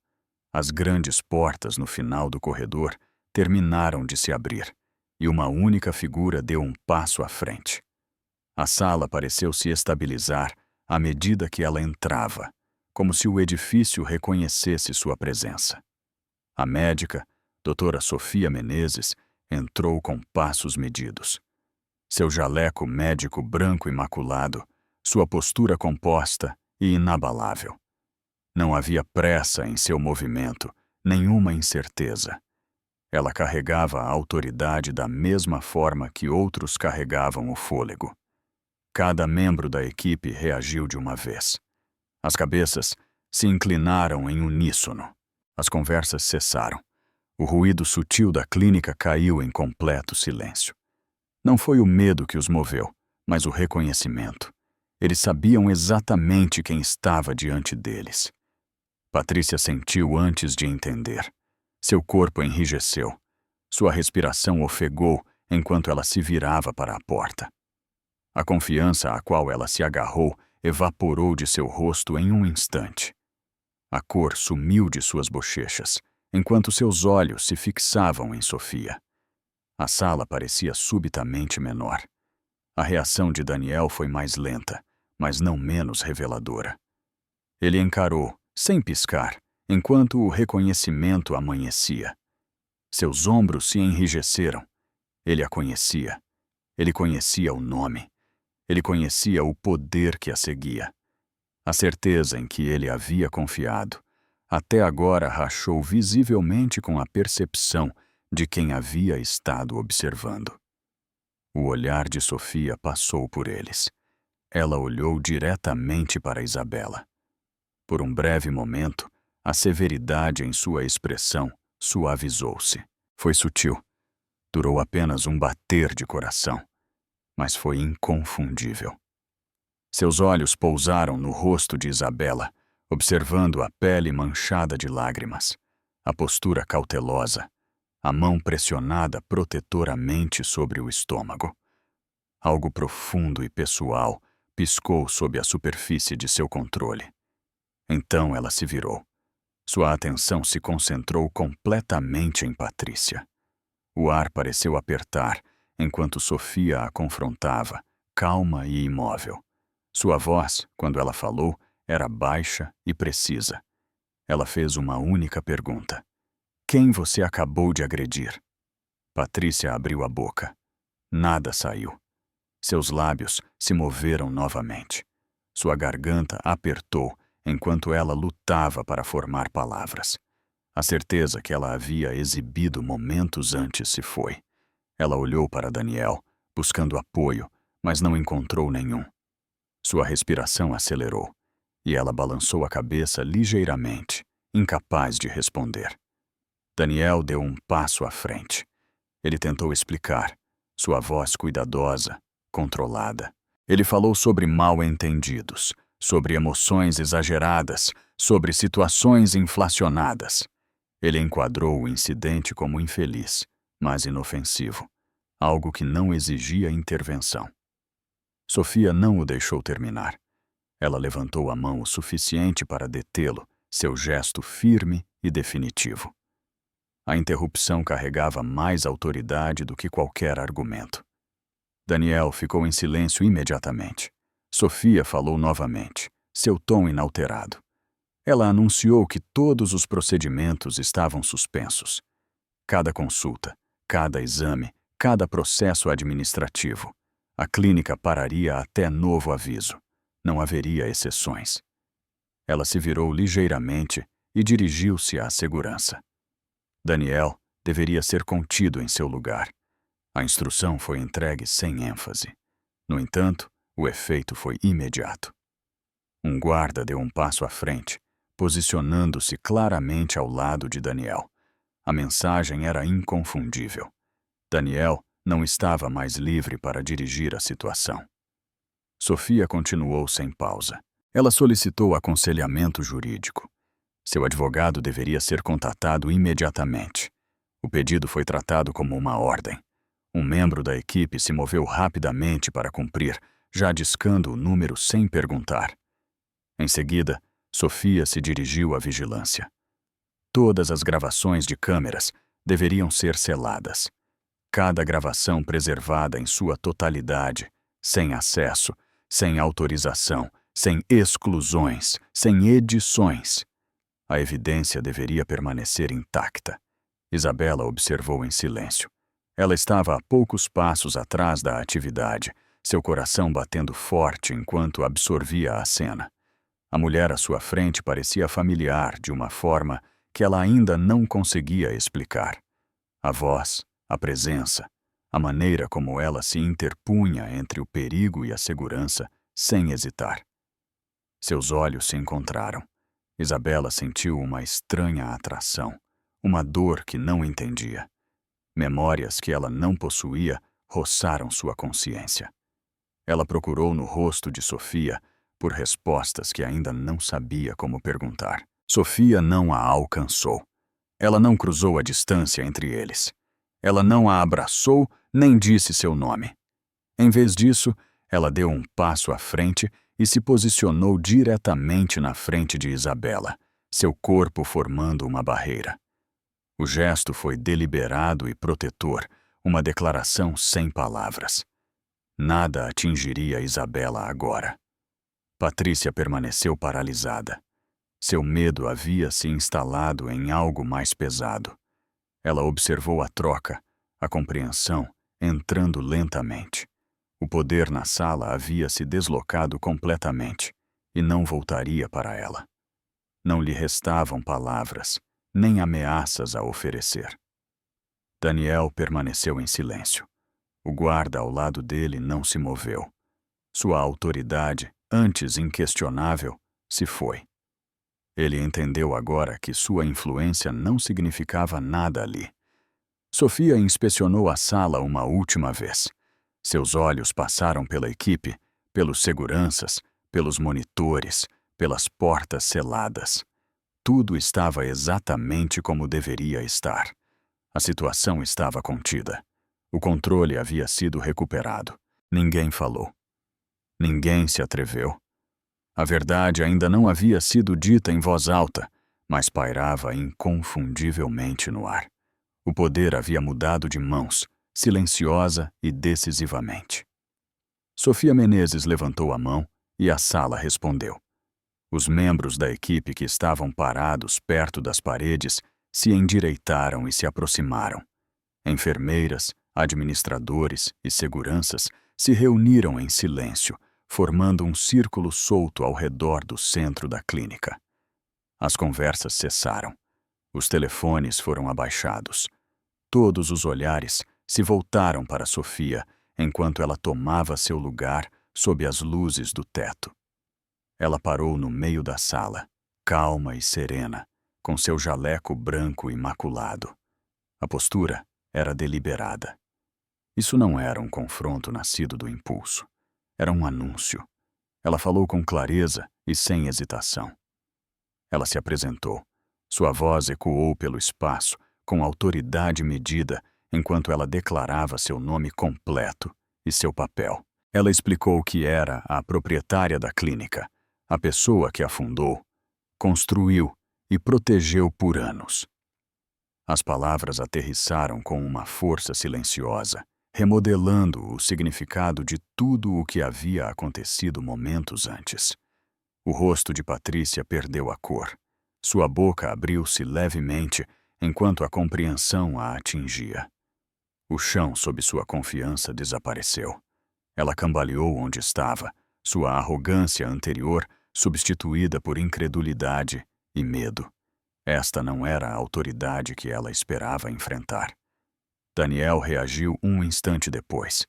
As grandes portas no final do corredor terminaram de se abrir, e uma única figura deu um passo à frente. A sala pareceu se estabilizar à medida que ela entrava, como se o edifício reconhecesse sua presença. A médica, doutora Sofia Menezes, entrou com passos medidos. Seu jaleco médico branco imaculado, sua postura composta e inabalável. Não havia pressa em seu movimento, nenhuma incerteza. Ela carregava a autoridade da mesma forma que outros carregavam o fôlego. Cada membro da equipe reagiu de uma vez. As cabeças se inclinaram em uníssono. As conversas cessaram. O ruído sutil da clínica caiu em completo silêncio. Não foi o medo que os moveu, mas o reconhecimento. Eles sabiam exatamente quem estava diante deles. Patrícia sentiu antes de entender. Seu corpo enrijeceu. Sua respiração ofegou enquanto ela se virava para a porta. A confiança à qual ela se agarrou evaporou de seu rosto em um instante. A cor sumiu de suas bochechas, enquanto seus olhos se fixavam em Sofia. A sala parecia subitamente menor. A reação de Daniel foi mais lenta, mas não menos reveladora. Ele encarou, sem piscar, enquanto o reconhecimento amanhecia. Seus ombros se enrijeceram. Ele a conhecia. Ele conhecia o nome. Ele conhecia o poder que a seguia. A certeza em que ele havia confiado, até agora rachou visivelmente com a percepção de quem havia estado observando. O olhar de Sofia passou por eles. Ela olhou diretamente para Isabela. Por um breve momento, a severidade em sua expressão suavizou-se. Foi sutil. Durou apenas um bater de coração, mas foi inconfundível. Seus olhos pousaram no rosto de Isabela, observando a pele manchada de lágrimas, a postura cautelosa, a mão pressionada protetoramente sobre o estômago. Algo profundo e pessoal piscou sob a superfície de seu controle. Então ela se virou. Sua atenção se concentrou completamente em Patrícia. O ar pareceu apertar enquanto Sofia a confrontava, calma e imóvel. Sua voz, quando ela falou, era baixa e precisa. Ela fez uma única pergunta. Quem você acabou de agredir? Patrícia abriu a boca. Nada saiu. Seus lábios se moveram novamente. Sua garganta apertou enquanto ela lutava para formar palavras. A certeza que ela havia exibido momentos antes se foi. Ela olhou para Daniel, buscando apoio, mas não encontrou nenhum. Sua respiração acelerou, e ela balançou a cabeça ligeiramente, incapaz de responder. Daniel deu um passo à frente. Ele tentou explicar, sua voz cuidadosa, controlada. Ele falou sobre mal-entendidos, sobre emoções exageradas, sobre situações inflacionadas. Ele enquadrou o incidente como infeliz, mas inofensivo, algo que não exigia intervenção. Sofia não o deixou terminar. Ela levantou a mão o suficiente para detê-lo, seu gesto firme e definitivo. A interrupção carregava mais autoridade do que qualquer argumento. Daniel ficou em silêncio imediatamente. Sofia falou novamente, seu tom inalterado. Ela anunciou que todos os procedimentos estavam suspensos. Cada consulta, cada exame, cada processo administrativo. A clínica pararia até novo aviso. Não haveria exceções. Ela se virou ligeiramente e dirigiu-se à segurança. Daniel deveria ser contido em seu lugar. A instrução foi entregue sem ênfase. No entanto, o efeito foi imediato. Um guarda deu um passo à frente, posicionando-se claramente ao lado de Daniel. A mensagem era inconfundível. Daniel não estava mais livre para dirigir a situação. Sofia continuou sem pausa. Ela solicitou aconselhamento jurídico. Seu advogado deveria ser contatado imediatamente. O pedido foi tratado como uma ordem. Um membro da equipe se moveu rapidamente para cumprir, já discando o número sem perguntar. Em seguida, Sofia se dirigiu à vigilância. Todas as gravações de câmeras deveriam ser seladas. Cada gravação preservada em sua totalidade, sem acesso, sem autorização, sem exclusões, sem edições. A evidência deveria permanecer intacta. Isabela observou em silêncio. Ela estava a poucos passos atrás da atividade, seu coração batendo forte enquanto absorvia a cena. A mulher à sua frente parecia familiar de uma forma que ela ainda não conseguia explicar. A voz, a presença, a maneira como ela se interpunha entre o perigo e a segurança, sem hesitar. Seus olhos se encontraram. Isabela sentiu uma estranha atração, uma dor que não entendia. Memórias que ela não possuía roçaram sua consciência. Ela procurou no rosto de Sofia por respostas que ainda não sabia como perguntar. Sofia não a alcançou. Ela não cruzou a distância entre eles. Ela não a abraçou nem disse seu nome. Em vez disso, ela deu um passo à frente e se posicionou diretamente na frente de Isabela, seu corpo formando uma barreira. O gesto foi deliberado e protetor, uma declaração sem palavras. Nada atingiria Isabela agora. Patrícia permaneceu paralisada. Seu medo havia se instalado em algo mais pesado. Ela observou a troca, a compreensão, entrando lentamente. O poder na sala havia se deslocado completamente e não voltaria para ela. Não lhe restavam palavras, nem ameaças a oferecer. Daniel permaneceu em silêncio. O guarda ao lado dele não se moveu. Sua autoridade, antes inquestionável, se foi. Ele entendeu agora que sua influência não significava nada ali. Sofia inspecionou a sala uma última vez. Seus olhos passaram pela equipe, pelos seguranças, pelos monitores, pelas portas seladas. Tudo estava exatamente como deveria estar. A situação estava contida. O controle havia sido recuperado. Ninguém falou. Ninguém se atreveu. A verdade ainda não havia sido dita em voz alta, mas pairava inconfundivelmente no ar. O poder havia mudado de mãos, silenciosa e decisivamente. Sofia Menezes levantou a mão e a sala respondeu. Os membros da equipe que estavam parados perto das paredes se endireitaram e se aproximaram. Enfermeiras, administradores e seguranças se reuniram em silêncio, formando um círculo solto ao redor do centro da clínica. As conversas cessaram. Os telefones foram abaixados. Todos os olhares se voltaram para Sofia enquanto ela tomava seu lugar sob as luzes do teto. Ela parou no meio da sala, calma e serena, com seu jaleco branco imaculado. A postura era deliberada. Isso não era um confronto nascido do impulso. Era um anúncio. Ela falou com clareza e sem hesitação. Ela se apresentou. Sua voz ecoou pelo espaço, com autoridade medida, enquanto ela declarava seu nome completo e seu papel. Ela explicou que era a proprietária da clínica, a pessoa que a fundou, construiu e protegeu por anos. As palavras aterrissaram com uma força silenciosa, remodelando o significado de tudo o que havia acontecido momentos antes. O rosto de Patrícia perdeu a cor. Sua boca abriu-se levemente enquanto a compreensão a atingia. O chão sob sua confiança desapareceu. Ela cambaleou onde estava, sua arrogância anterior substituída por incredulidade e medo. Esta não era a autoridade que ela esperava enfrentar. Daniel reagiu um instante depois.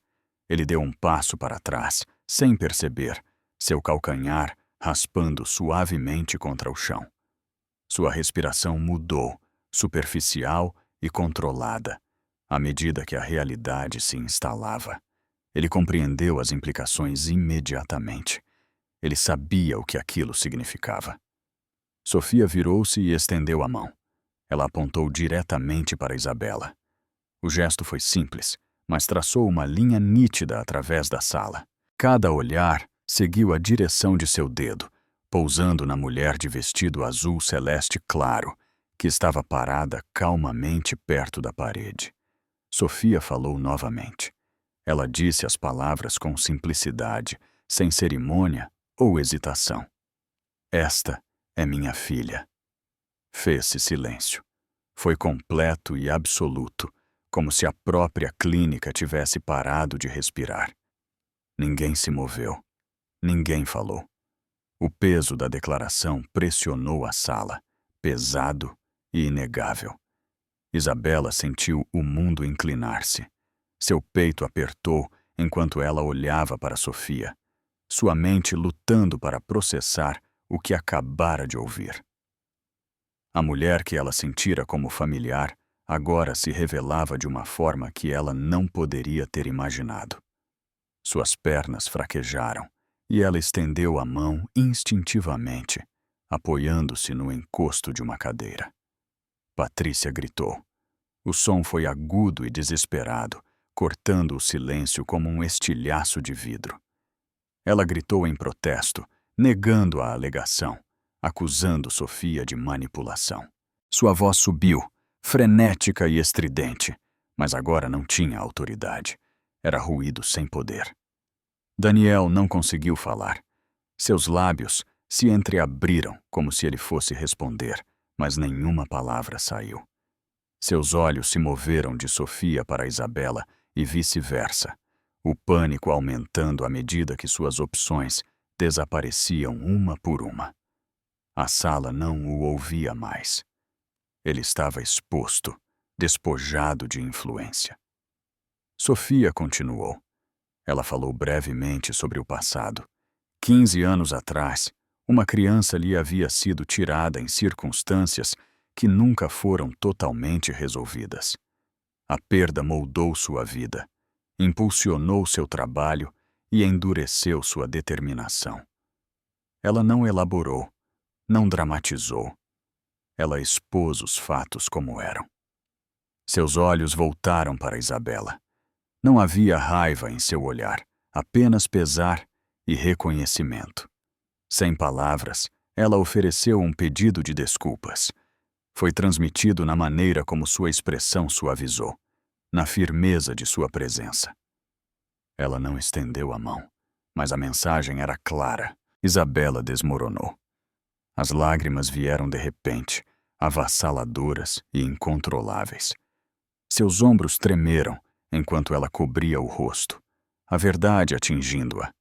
Ele deu um passo para trás, sem perceber, seu calcanhar raspando suavemente contra o chão. Sua respiração mudou, superficial e controlada. à medida que a realidade se instalava. Ele compreendeu as implicações imediatamente. Ele sabia o que aquilo significava. Sofia virou-se e estendeu a mão. Ela apontou diretamente para Isabela. O gesto foi simples, mas traçou uma linha nítida através da sala. Cada olhar seguiu a direção de seu dedo, pousando na mulher de vestido azul celeste claro, que estava parada calmamente perto da parede. Sofia falou novamente. Ela disse as palavras com simplicidade, sem cerimônia ou hesitação. Esta é minha filha. Fez-se silêncio. Foi completo e absoluto, como se a própria clínica tivesse parado de respirar. Ninguém se moveu. Ninguém falou. O peso da declaração pressionou a sala, pesado e inegável. Isabela sentiu o mundo inclinar-se. Seu peito apertou enquanto ela olhava para Sofia, sua mente lutando para processar o que acabara de ouvir. A mulher que ela sentira como familiar agora se revelava de uma forma que ela não poderia ter imaginado. Suas pernas fraquejaram e ela estendeu a mão instintivamente, apoiando-se no encosto de uma cadeira. Patrícia gritou. O som foi agudo e desesperado, cortando o silêncio como um estilhaço de vidro. Ela gritou em protesto, negando a alegação, acusando Sofia de manipulação. Sua voz subiu, frenética e estridente, mas agora não tinha autoridade. Era ruído sem poder. Daniel não conseguiu falar. Seus lábios se entreabriram como se ele fosse responder, mas nenhuma palavra saiu. Seus olhos se moveram de Sofia para Isabela e vice-versa, o pânico aumentando à medida que suas opções desapareciam uma por uma. A sala não o ouvia mais. Ele estava exposto, despojado de influência. Sofia continuou. Ela falou brevemente sobre o passado. 15 anos atrás, uma criança lhe havia sido tirada em circunstâncias que nunca foram totalmente resolvidas. A perda moldou sua vida, impulsionou seu trabalho e endureceu sua determinação. Ela não elaborou, não dramatizou. Ela expôs os fatos como eram. Seus olhos voltaram para Isabela. Não havia raiva em seu olhar, apenas pesar e reconhecimento. Sem palavras, ela ofereceu um pedido de desculpas. Foi transmitido na maneira como sua expressão suavizou, na firmeza de sua presença. Ela não estendeu a mão, mas a mensagem era clara. Isabela desmoronou. As lágrimas vieram de repente, avassaladoras e incontroláveis. Seus ombros tremeram enquanto ela cobria o rosto, a verdade atingindo-a.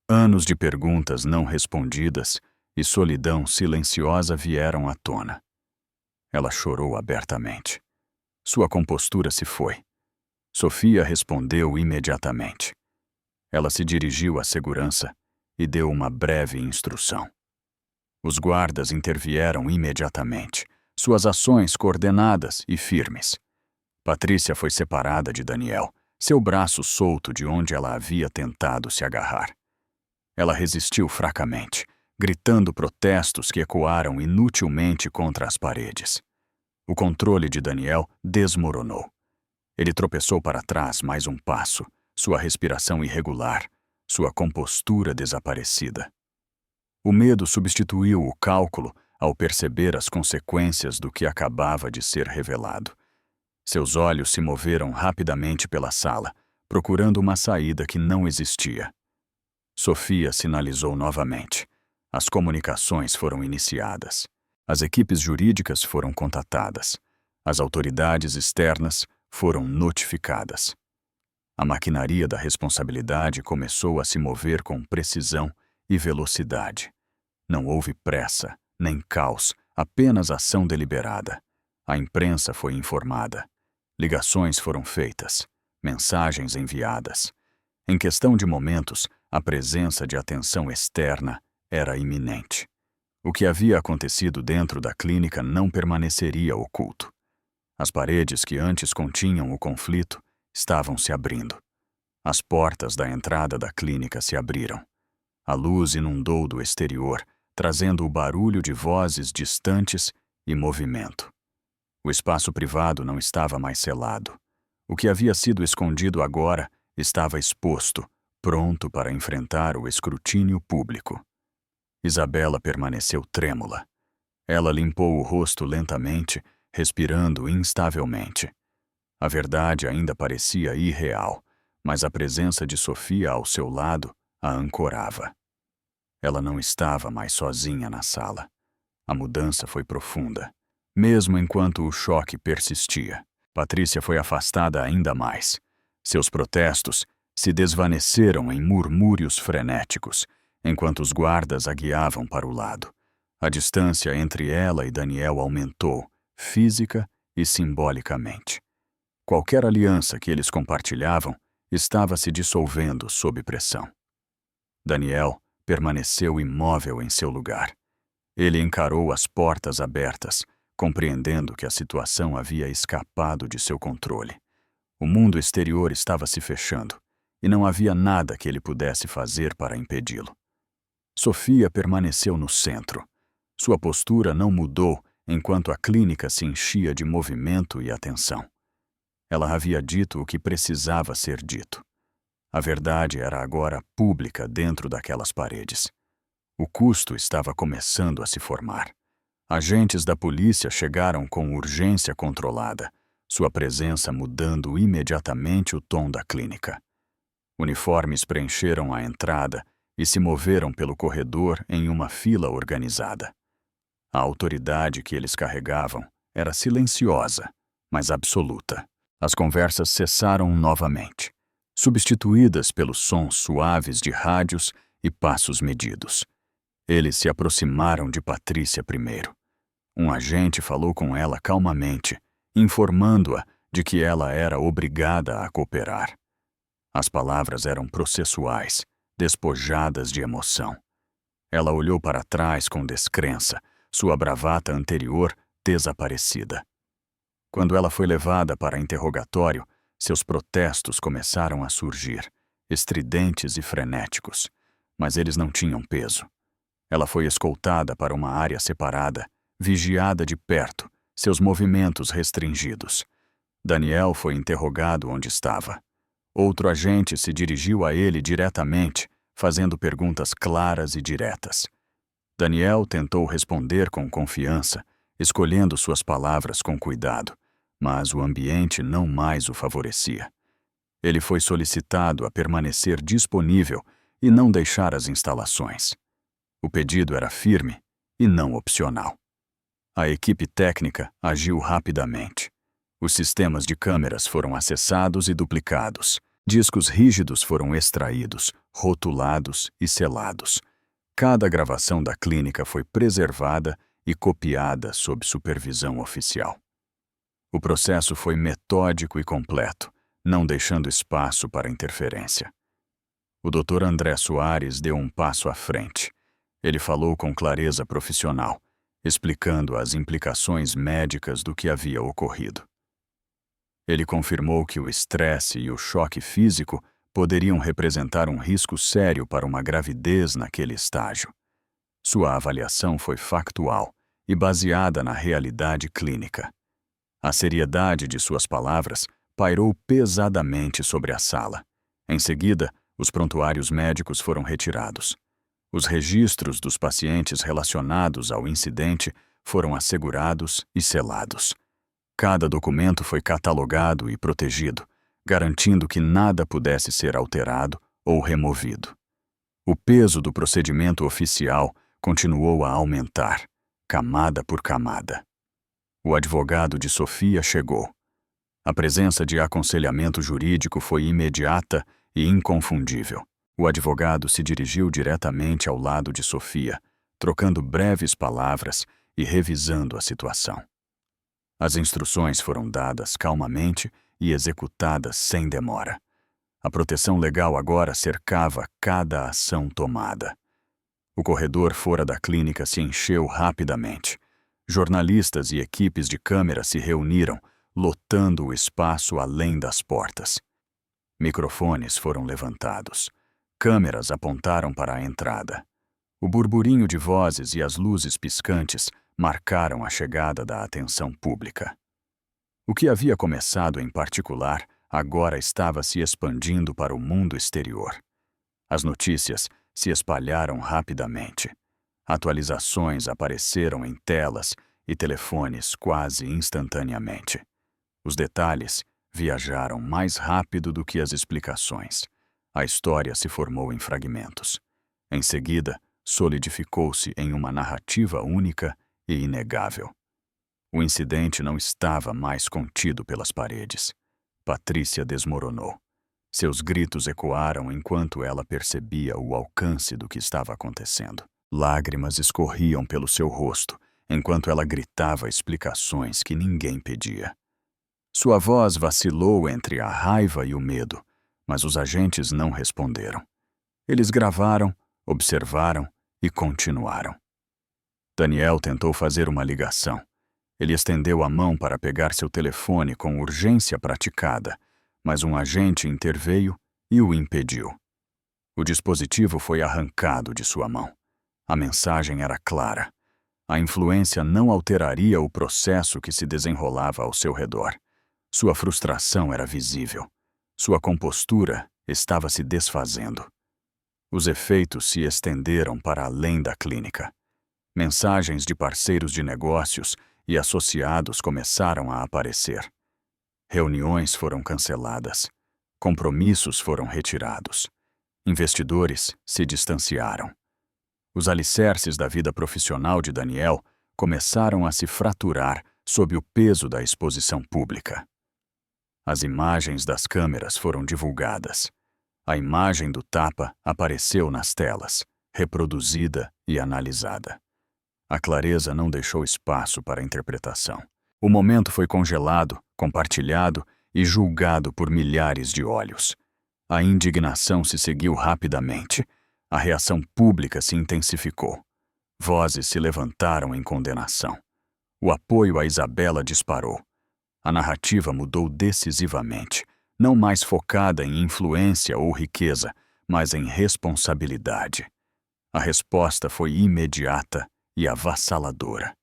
Anos de perguntas não respondidas e solidão silenciosa vieram à tona. Ela chorou abertamente. Sua compostura se foi. Sofia respondeu imediatamente. Ela se dirigiu à segurança e deu uma breve instrução. Os guardas intervieram imediatamente, suas ações coordenadas e firmes. Patrícia foi separada de Daniel, seu braço solto de onde ela havia tentado se agarrar. Ela resistiu fracamente, gritando protestos que ecoaram inutilmente contra as paredes. O controle de Daniel desmoronou. Ele tropeçou para trás mais um passo, sua respiração irregular, sua compostura desaparecida. O medo substituiu o cálculo ao perceber as consequências do que acabava de ser revelado. Seus olhos se moveram rapidamente pela sala, procurando uma saída que não existia. Sofia sinalizou novamente. As comunicações foram iniciadas. As equipes jurídicas foram contatadas. As autoridades externas foram notificadas. A maquinaria da responsabilidade começou a se mover com precisão e velocidade. Não houve pressa, nem caos, apenas ação deliberada. A imprensa foi informada. Ligações foram feitas, mensagens enviadas. Em questão de momentos, a presença de atenção externa era iminente. O que havia acontecido dentro da clínica não permaneceria oculto. As paredes que antes continham o conflito estavam se abrindo. As portas da entrada da clínica se abriram. A luz inundou do exterior, trazendo o barulho de vozes distantes e movimento. O espaço privado não estava mais selado. O que havia sido escondido agora estava exposto, pronto para enfrentar o escrutínio público. Isabela permaneceu trêmula. Ela limpou o rosto lentamente, respirando instavelmente. A verdade ainda parecia irreal, mas a presença de Sofia ao seu lado a ancorava. Ela não estava mais sozinha na sala. A mudança foi profunda. Mesmo enquanto o choque persistia, Patrícia foi afastada ainda mais. Seus protestos se desvaneceram em murmúrios frenéticos, enquanto os guardas a guiavam para o lado. A distância entre ela e Daniel aumentou, física e simbolicamente. Qualquer aliança que eles compartilhavam estava se dissolvendo sob pressão. Daniel permaneceu imóvel em seu lugar. Ele encarou as portas abertas, compreendendo que a situação havia escapado de seu controle. O mundo exterior estava se fechando, e não havia nada que ele pudesse fazer para impedi-lo. Sofia permaneceu no centro. Sua postura não mudou enquanto a clínica se enchia de movimento e atenção. Ela havia dito o que precisava ser dito. A verdade era agora pública dentro daquelas paredes. O custo estava começando a se formar. Agentes da polícia chegaram com urgência controlada, sua presença mudando imediatamente o tom da clínica. Uniformes preencheram a entrada e se moveram pelo corredor em uma fila organizada. A autoridade que eles carregavam era silenciosa, mas absoluta. As conversas cessaram novamente, substituídas pelos sons suaves de rádios e passos medidos. Eles se aproximaram de Patrícia primeiro. Um agente falou com ela calmamente, informando-a de que ela era obrigada a cooperar. As palavras eram processuais, despojadas de emoção. Ela olhou para trás com descrença, sua bravata anterior desaparecida. Quando ela foi levada para interrogatório, seus protestos começaram a surgir, estridentes e frenéticos, mas eles não tinham peso. Ela foi escoltada para uma área separada, vigiada de perto, seus movimentos restringidos. Daniel foi interrogado onde estava. Outro agente se dirigiu a ele diretamente, fazendo perguntas claras e diretas. Daniel tentou responder com confiança, escolhendo suas palavras com cuidado, mas o ambiente não mais o favorecia. Ele foi solicitado a permanecer disponível e não deixar as instalações. O pedido era firme e não opcional. A equipe técnica agiu rapidamente. Os sistemas de câmeras foram acessados e duplicados. Discos rígidos foram extraídos, rotulados e selados. Cada gravação da clínica foi preservada e copiada sob supervisão oficial. O processo foi metódico e completo, não deixando espaço para interferência. O Dr. André Soares deu um passo à frente. Ele falou com clareza profissional, explicando as implicações médicas do que havia ocorrido. Ele confirmou que o estresse e o choque físico poderiam representar um risco sério para uma gravidez naquele estágio. Sua avaliação foi factual e baseada na realidade clínica. A seriedade de suas palavras pairou pesadamente sobre a sala. Em seguida, os prontuários médicos foram retirados. Os registros dos pacientes relacionados ao incidente foram assegurados e selados. Cada documento foi catalogado e protegido, garantindo que nada pudesse ser alterado ou removido. O peso do procedimento oficial continuou a aumentar, camada por camada. O advogado de Sofia chegou. A presença de aconselhamento jurídico foi imediata e inconfundível. O advogado se dirigiu diretamente ao lado de Sofia, trocando breves palavras e revisando a situação. As instruções foram dadas calmamente e executadas sem demora. A proteção legal agora cercava cada ação tomada. O corredor fora da clínica se encheu rapidamente. Jornalistas e equipes de câmera se reuniram, lotando o espaço além das portas. Microfones foram levantados. Câmeras apontaram para a entrada. O burburinho de vozes e as luzes piscantes marcaram a chegada da atenção pública. O que havia começado em particular agora estava se expandindo para o mundo exterior. As notícias se espalharam rapidamente. Atualizações apareceram em telas e telefones quase instantaneamente. Os detalhes viajaram mais rápido do que as explicações. A história se formou em fragmentos. Em seguida, solidificou-se em uma narrativa única e inegável. O incidente não estava mais contido pelas paredes. Patrícia desmoronou. Seus gritos ecoaram enquanto ela percebia o alcance do que estava acontecendo. Lágrimas escorriam pelo seu rosto, enquanto ela gritava explicações que ninguém pedia. Sua voz vacilou entre a raiva e o medo, mas os agentes não responderam. Eles gravaram, observaram e continuaram. Daniel tentou fazer uma ligação. Ele estendeu a mão para pegar seu telefone com urgência praticada, mas um agente interveio e o impediu. O dispositivo foi arrancado de sua mão. A mensagem era clara. A influência não alteraria o processo que se desenrolava ao seu redor. Sua frustração era visível. Sua compostura estava se desfazendo. Os efeitos se estenderam para além da clínica. Mensagens de parceiros de negócios e associados começaram a aparecer. Reuniões foram canceladas. Compromissos foram retirados. Investidores se distanciaram. Os alicerces da vida profissional de Daniel começaram a se fraturar sob o peso da exposição pública. As imagens das câmeras foram divulgadas. A imagem do tapa apareceu nas telas, reproduzida e analisada. A clareza não deixou espaço para interpretação. O momento foi congelado, compartilhado e julgado por milhares de olhos. A indignação se seguiu rapidamente. A reação pública se intensificou. Vozes se levantaram em condenação. O apoio a Isabela disparou. A narrativa mudou decisivamente, não mais focada em influência ou riqueza, mas em responsabilidade. A resposta foi imediata e avassaladora.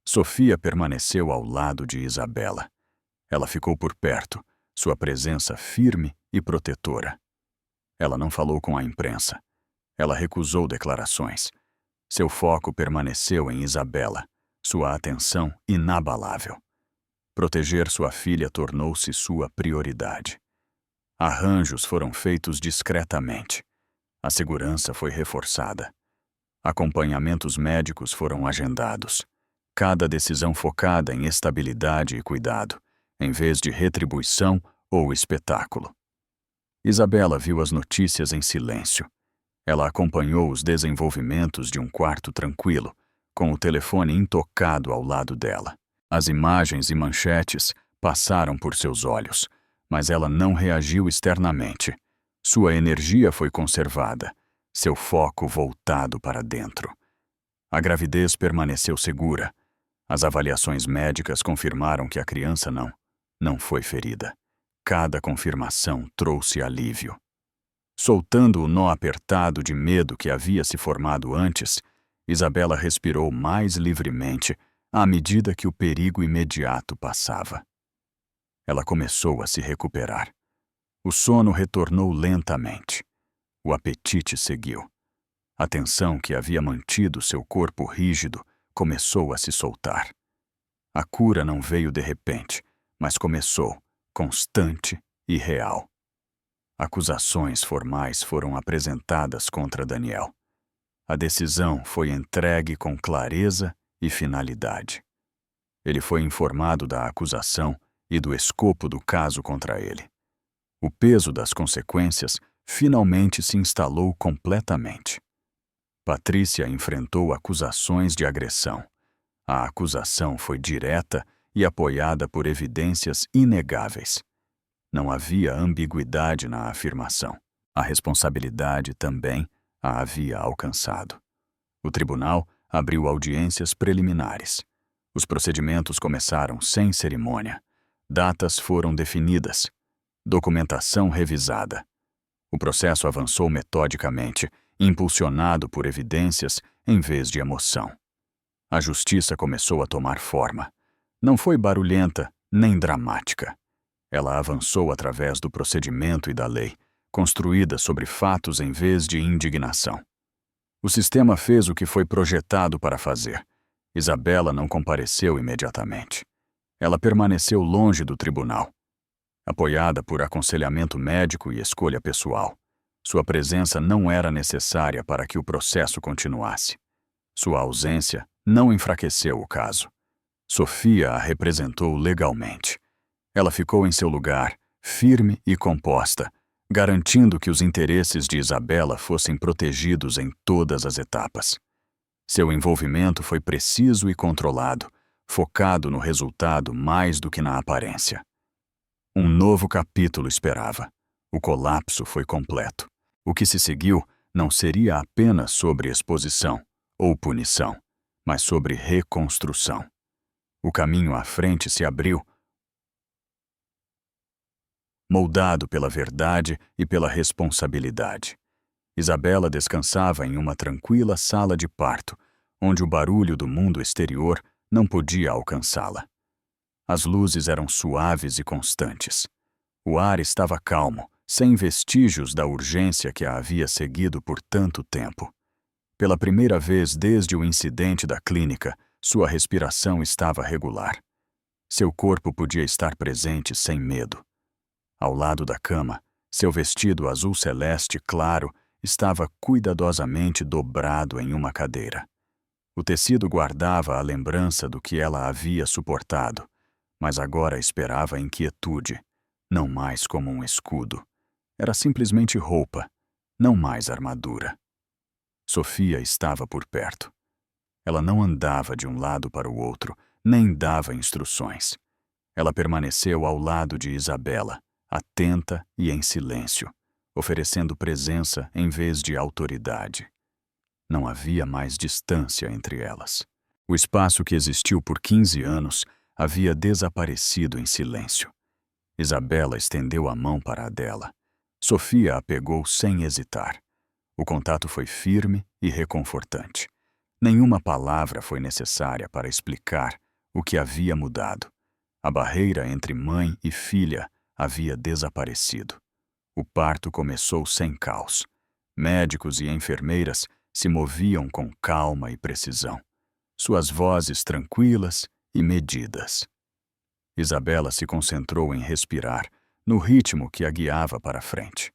Sofia permaneceu ao lado de Isabela. Ela ficou por perto, sua presença firme e protetora. Ela não falou com a imprensa. Ela recusou declarações. Seu foco permaneceu em Isabela, sua atenção inabalável. Proteger sua filha tornou-se sua prioridade. Arranjos foram feitos discretamente. A segurança foi reforçada. Acompanhamentos médicos foram agendados. Cada decisão focada em estabilidade e cuidado, em vez de retribuição ou espetáculo. Isabela viu as notícias em silêncio. Ela acompanhou os desenvolvimentos de um quarto tranquilo, com o telefone intocado ao lado dela. As imagens e manchetes passaram por seus olhos, mas ela não reagiu externamente. Sua energia foi conservada, seu foco voltado para dentro. A gravidez permaneceu segura. As avaliações médicas confirmaram que a criança não foi ferida. Cada confirmação trouxe alívio. Soltando o nó apertado de medo que havia se formado antes, Isabela respirou mais livremente à medida que o perigo imediato passava. Ela começou a se recuperar. O sono retornou lentamente. O apetite seguiu. A tensão que havia mantido seu corpo rígido começou a se soltar. A cura não veio de repente, mas começou, constante e real. Acusações formais foram apresentadas contra Daniel. A decisão foi entregue com clareza e finalidade. Ele foi informado da acusação e do escopo do caso contra ele. O peso das consequências finalmente se instalou completamente. Patrícia enfrentou acusações de agressão. A acusação foi direta e apoiada por evidências inegáveis. Não havia ambiguidade na afirmação. A responsabilidade também a havia alcançado. O tribunal abriu audiências preliminares. Os procedimentos começaram sem cerimônia. Datas foram definidas. Documentação revisada. O processo avançou metodicamente, impulsionado por evidências em vez de emoção. A justiça começou a tomar forma. Não foi barulhenta nem dramática. Ela avançou através do procedimento e da lei, construída sobre fatos em vez de indignação. O sistema fez o que foi projetado para fazer. Isabela não compareceu imediatamente. Ela permaneceu longe do tribunal, apoiada por aconselhamento médico e escolha pessoal. Sua presença não era necessária para que o processo continuasse. Sua ausência não enfraqueceu o caso. Sofia a representou legalmente. Ela ficou em seu lugar, firme e composta, garantindo que os interesses de Isabela fossem protegidos em todas as etapas. Seu envolvimento foi preciso e controlado, focado no resultado mais do que na aparência. Um novo capítulo esperava. O colapso foi completo. O que se seguiu não seria apenas sobre exposição ou punição, mas sobre reconstrução. O caminho à frente se abriu, moldado pela verdade e pela responsabilidade. Isabela descansava em uma tranquila sala de parto, onde o barulho do mundo exterior não podia alcançá-la. As luzes eram suaves e constantes. O ar estava calmo, sem vestígios da urgência que a havia seguido por tanto tempo. Pela primeira vez desde o incidente da clínica, sua respiração estava regular. Seu corpo podia estar presente sem medo. Ao lado da cama, seu vestido azul celeste claro estava cuidadosamente dobrado em uma cadeira. O tecido guardava a lembrança do que ela havia suportado, mas agora esperava inquietude, não mais como um escudo. Era simplesmente roupa, não mais armadura. Sofia estava por perto. Ela não andava de um lado para o outro, nem dava instruções. Ela permaneceu ao lado de Isabela, atenta e em silêncio, oferecendo presença em vez de autoridade. Não havia mais distância entre elas. O espaço que existiu por 15 anos havia desaparecido em silêncio. Isabela estendeu a mão para a dela. Sofia a pegou sem hesitar. O contato foi firme e reconfortante. Nenhuma palavra foi necessária para explicar o que havia mudado. A barreira entre mãe e filha havia desaparecido. O parto começou sem caos. Médicos e enfermeiras se moviam com calma e precisão, suas vozes tranquilas e medidas. Isabela se concentrou em respirar, no ritmo que a guiava para a frente.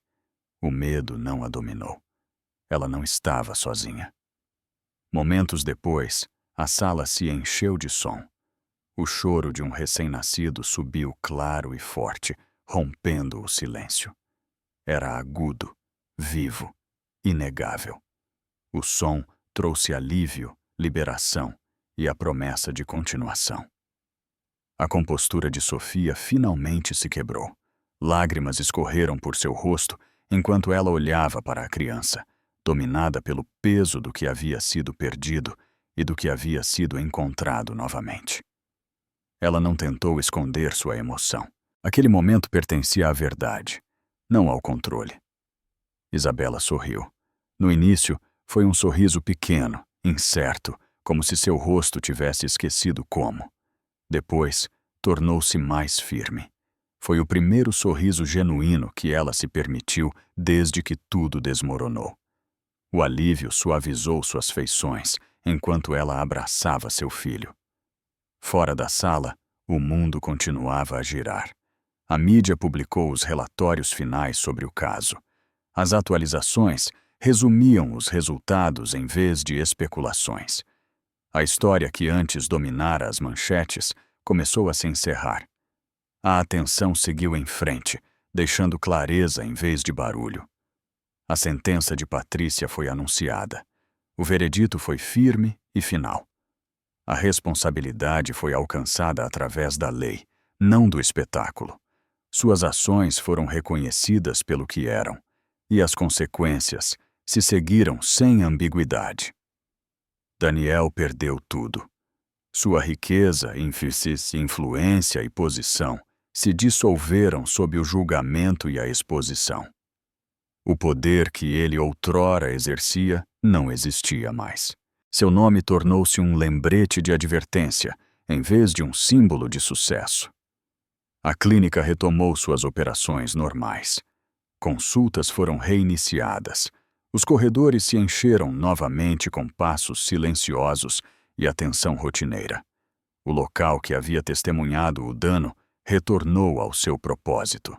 O medo não a dominou. Ela não estava sozinha. Momentos depois, a sala se encheu de som. O choro de um recém-nascido subiu claro e forte, rompendo o silêncio. Era agudo, vivo, inegável. O som trouxe alívio, liberação e a promessa de continuação. A compostura de Sofia finalmente se quebrou. Lágrimas escorreram por seu rosto enquanto ela olhava para a criança, dominada pelo peso do que havia sido perdido e do que havia sido encontrado novamente. Ela não tentou esconder sua emoção. Aquele momento pertencia à verdade, não ao controle. Isabela sorriu. No início, foi um sorriso pequeno, incerto, como se seu rosto tivesse esquecido como. Depois, tornou-se mais firme. Foi o primeiro sorriso genuíno que ela se permitiu desde que tudo desmoronou. O alívio suavizou suas feições enquanto ela abraçava seu filho. Fora da sala, o mundo continuava a girar. A mídia publicou os relatórios finais sobre o caso. As atualizações resumiam os resultados em vez de especulações. A história que antes dominara as manchetes começou a se encerrar. A atenção seguiu em frente, deixando clareza em vez de barulho. A sentença de Patrícia foi anunciada. O veredito foi firme e final. A responsabilidade foi alcançada através da lei, não do espetáculo. Suas ações foram reconhecidas pelo que eram, e as consequências se seguiram sem ambiguidade. Daniel perdeu tudo. Sua riqueza, influência e posição se dissolveram sob o julgamento e a exposição. O poder que ele outrora exercia não existia mais. Seu nome tornou-se um lembrete de advertência, em vez de um símbolo de sucesso. A clínica retomou suas operações normais. Consultas foram reiniciadas. Os corredores se encheram novamente com passos silenciosos e atenção rotineira. O local que havia testemunhado o dano retornou ao seu propósito.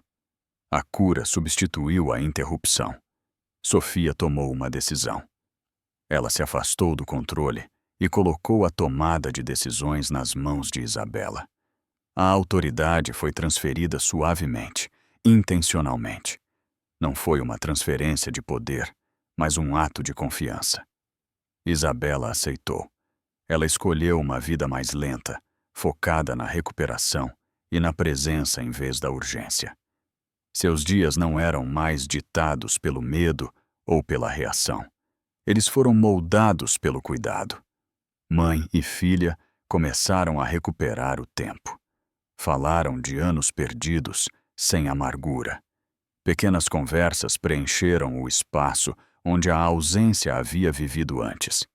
A cura substituiu a interrupção. Sofia tomou uma decisão. Ela se afastou do controle e colocou a tomada de decisões nas mãos de Isabela. A autoridade foi transferida suavemente, intencionalmente. Não foi uma transferência de poder, mas um ato de confiança. Isabela aceitou. Ela escolheu uma vida mais lenta, focada na recuperação e na presença em vez da urgência. Seus dias não eram mais ditados pelo medo ou pela reação. Eles foram moldados pelo cuidado. Mãe e filha começaram a recuperar o tempo. Falaram de anos perdidos, sem amargura. Pequenas conversas preencheram o espaço onde a ausência havia vivido antes.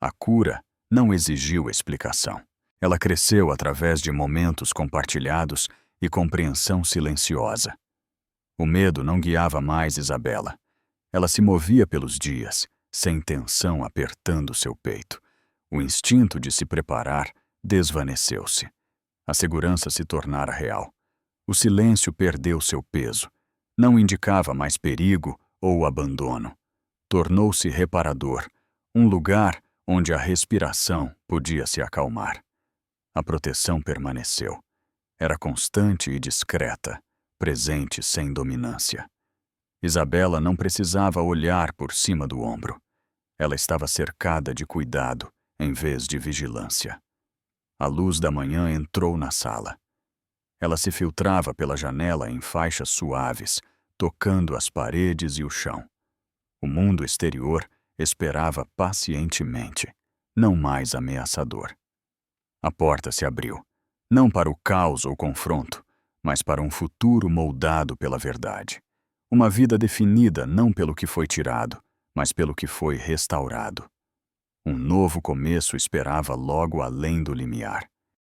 A cura não exigiu explicação. Ela cresceu através de momentos compartilhados e compreensão silenciosa. O medo não guiava mais Isabela. Ela se movia pelos dias, sem tensão apertando seu peito. O instinto de se preparar desvaneceu-se. A segurança se tornara real. O silêncio perdeu seu peso. Não indicava mais perigo ou abandono. Tornou-se reparador, um lugar onde a respiração podia se acalmar. A proteção permaneceu. Era constante e discreta, presente sem dominância. Isabela não precisava olhar por cima do ombro. Ela estava cercada de cuidado, em vez de vigilância. A luz da manhã entrou na sala. Ela se filtrava pela janela em faixas suaves, tocando as paredes e o chão. O mundo exterior esperava pacientemente, não mais ameaçador. A porta se abriu, não para o caos ou confronto, mas para um futuro moldado pela verdade. Uma vida definida não pelo que foi tirado, mas pelo que foi restaurado. Um novo começo esperava logo além do limiar.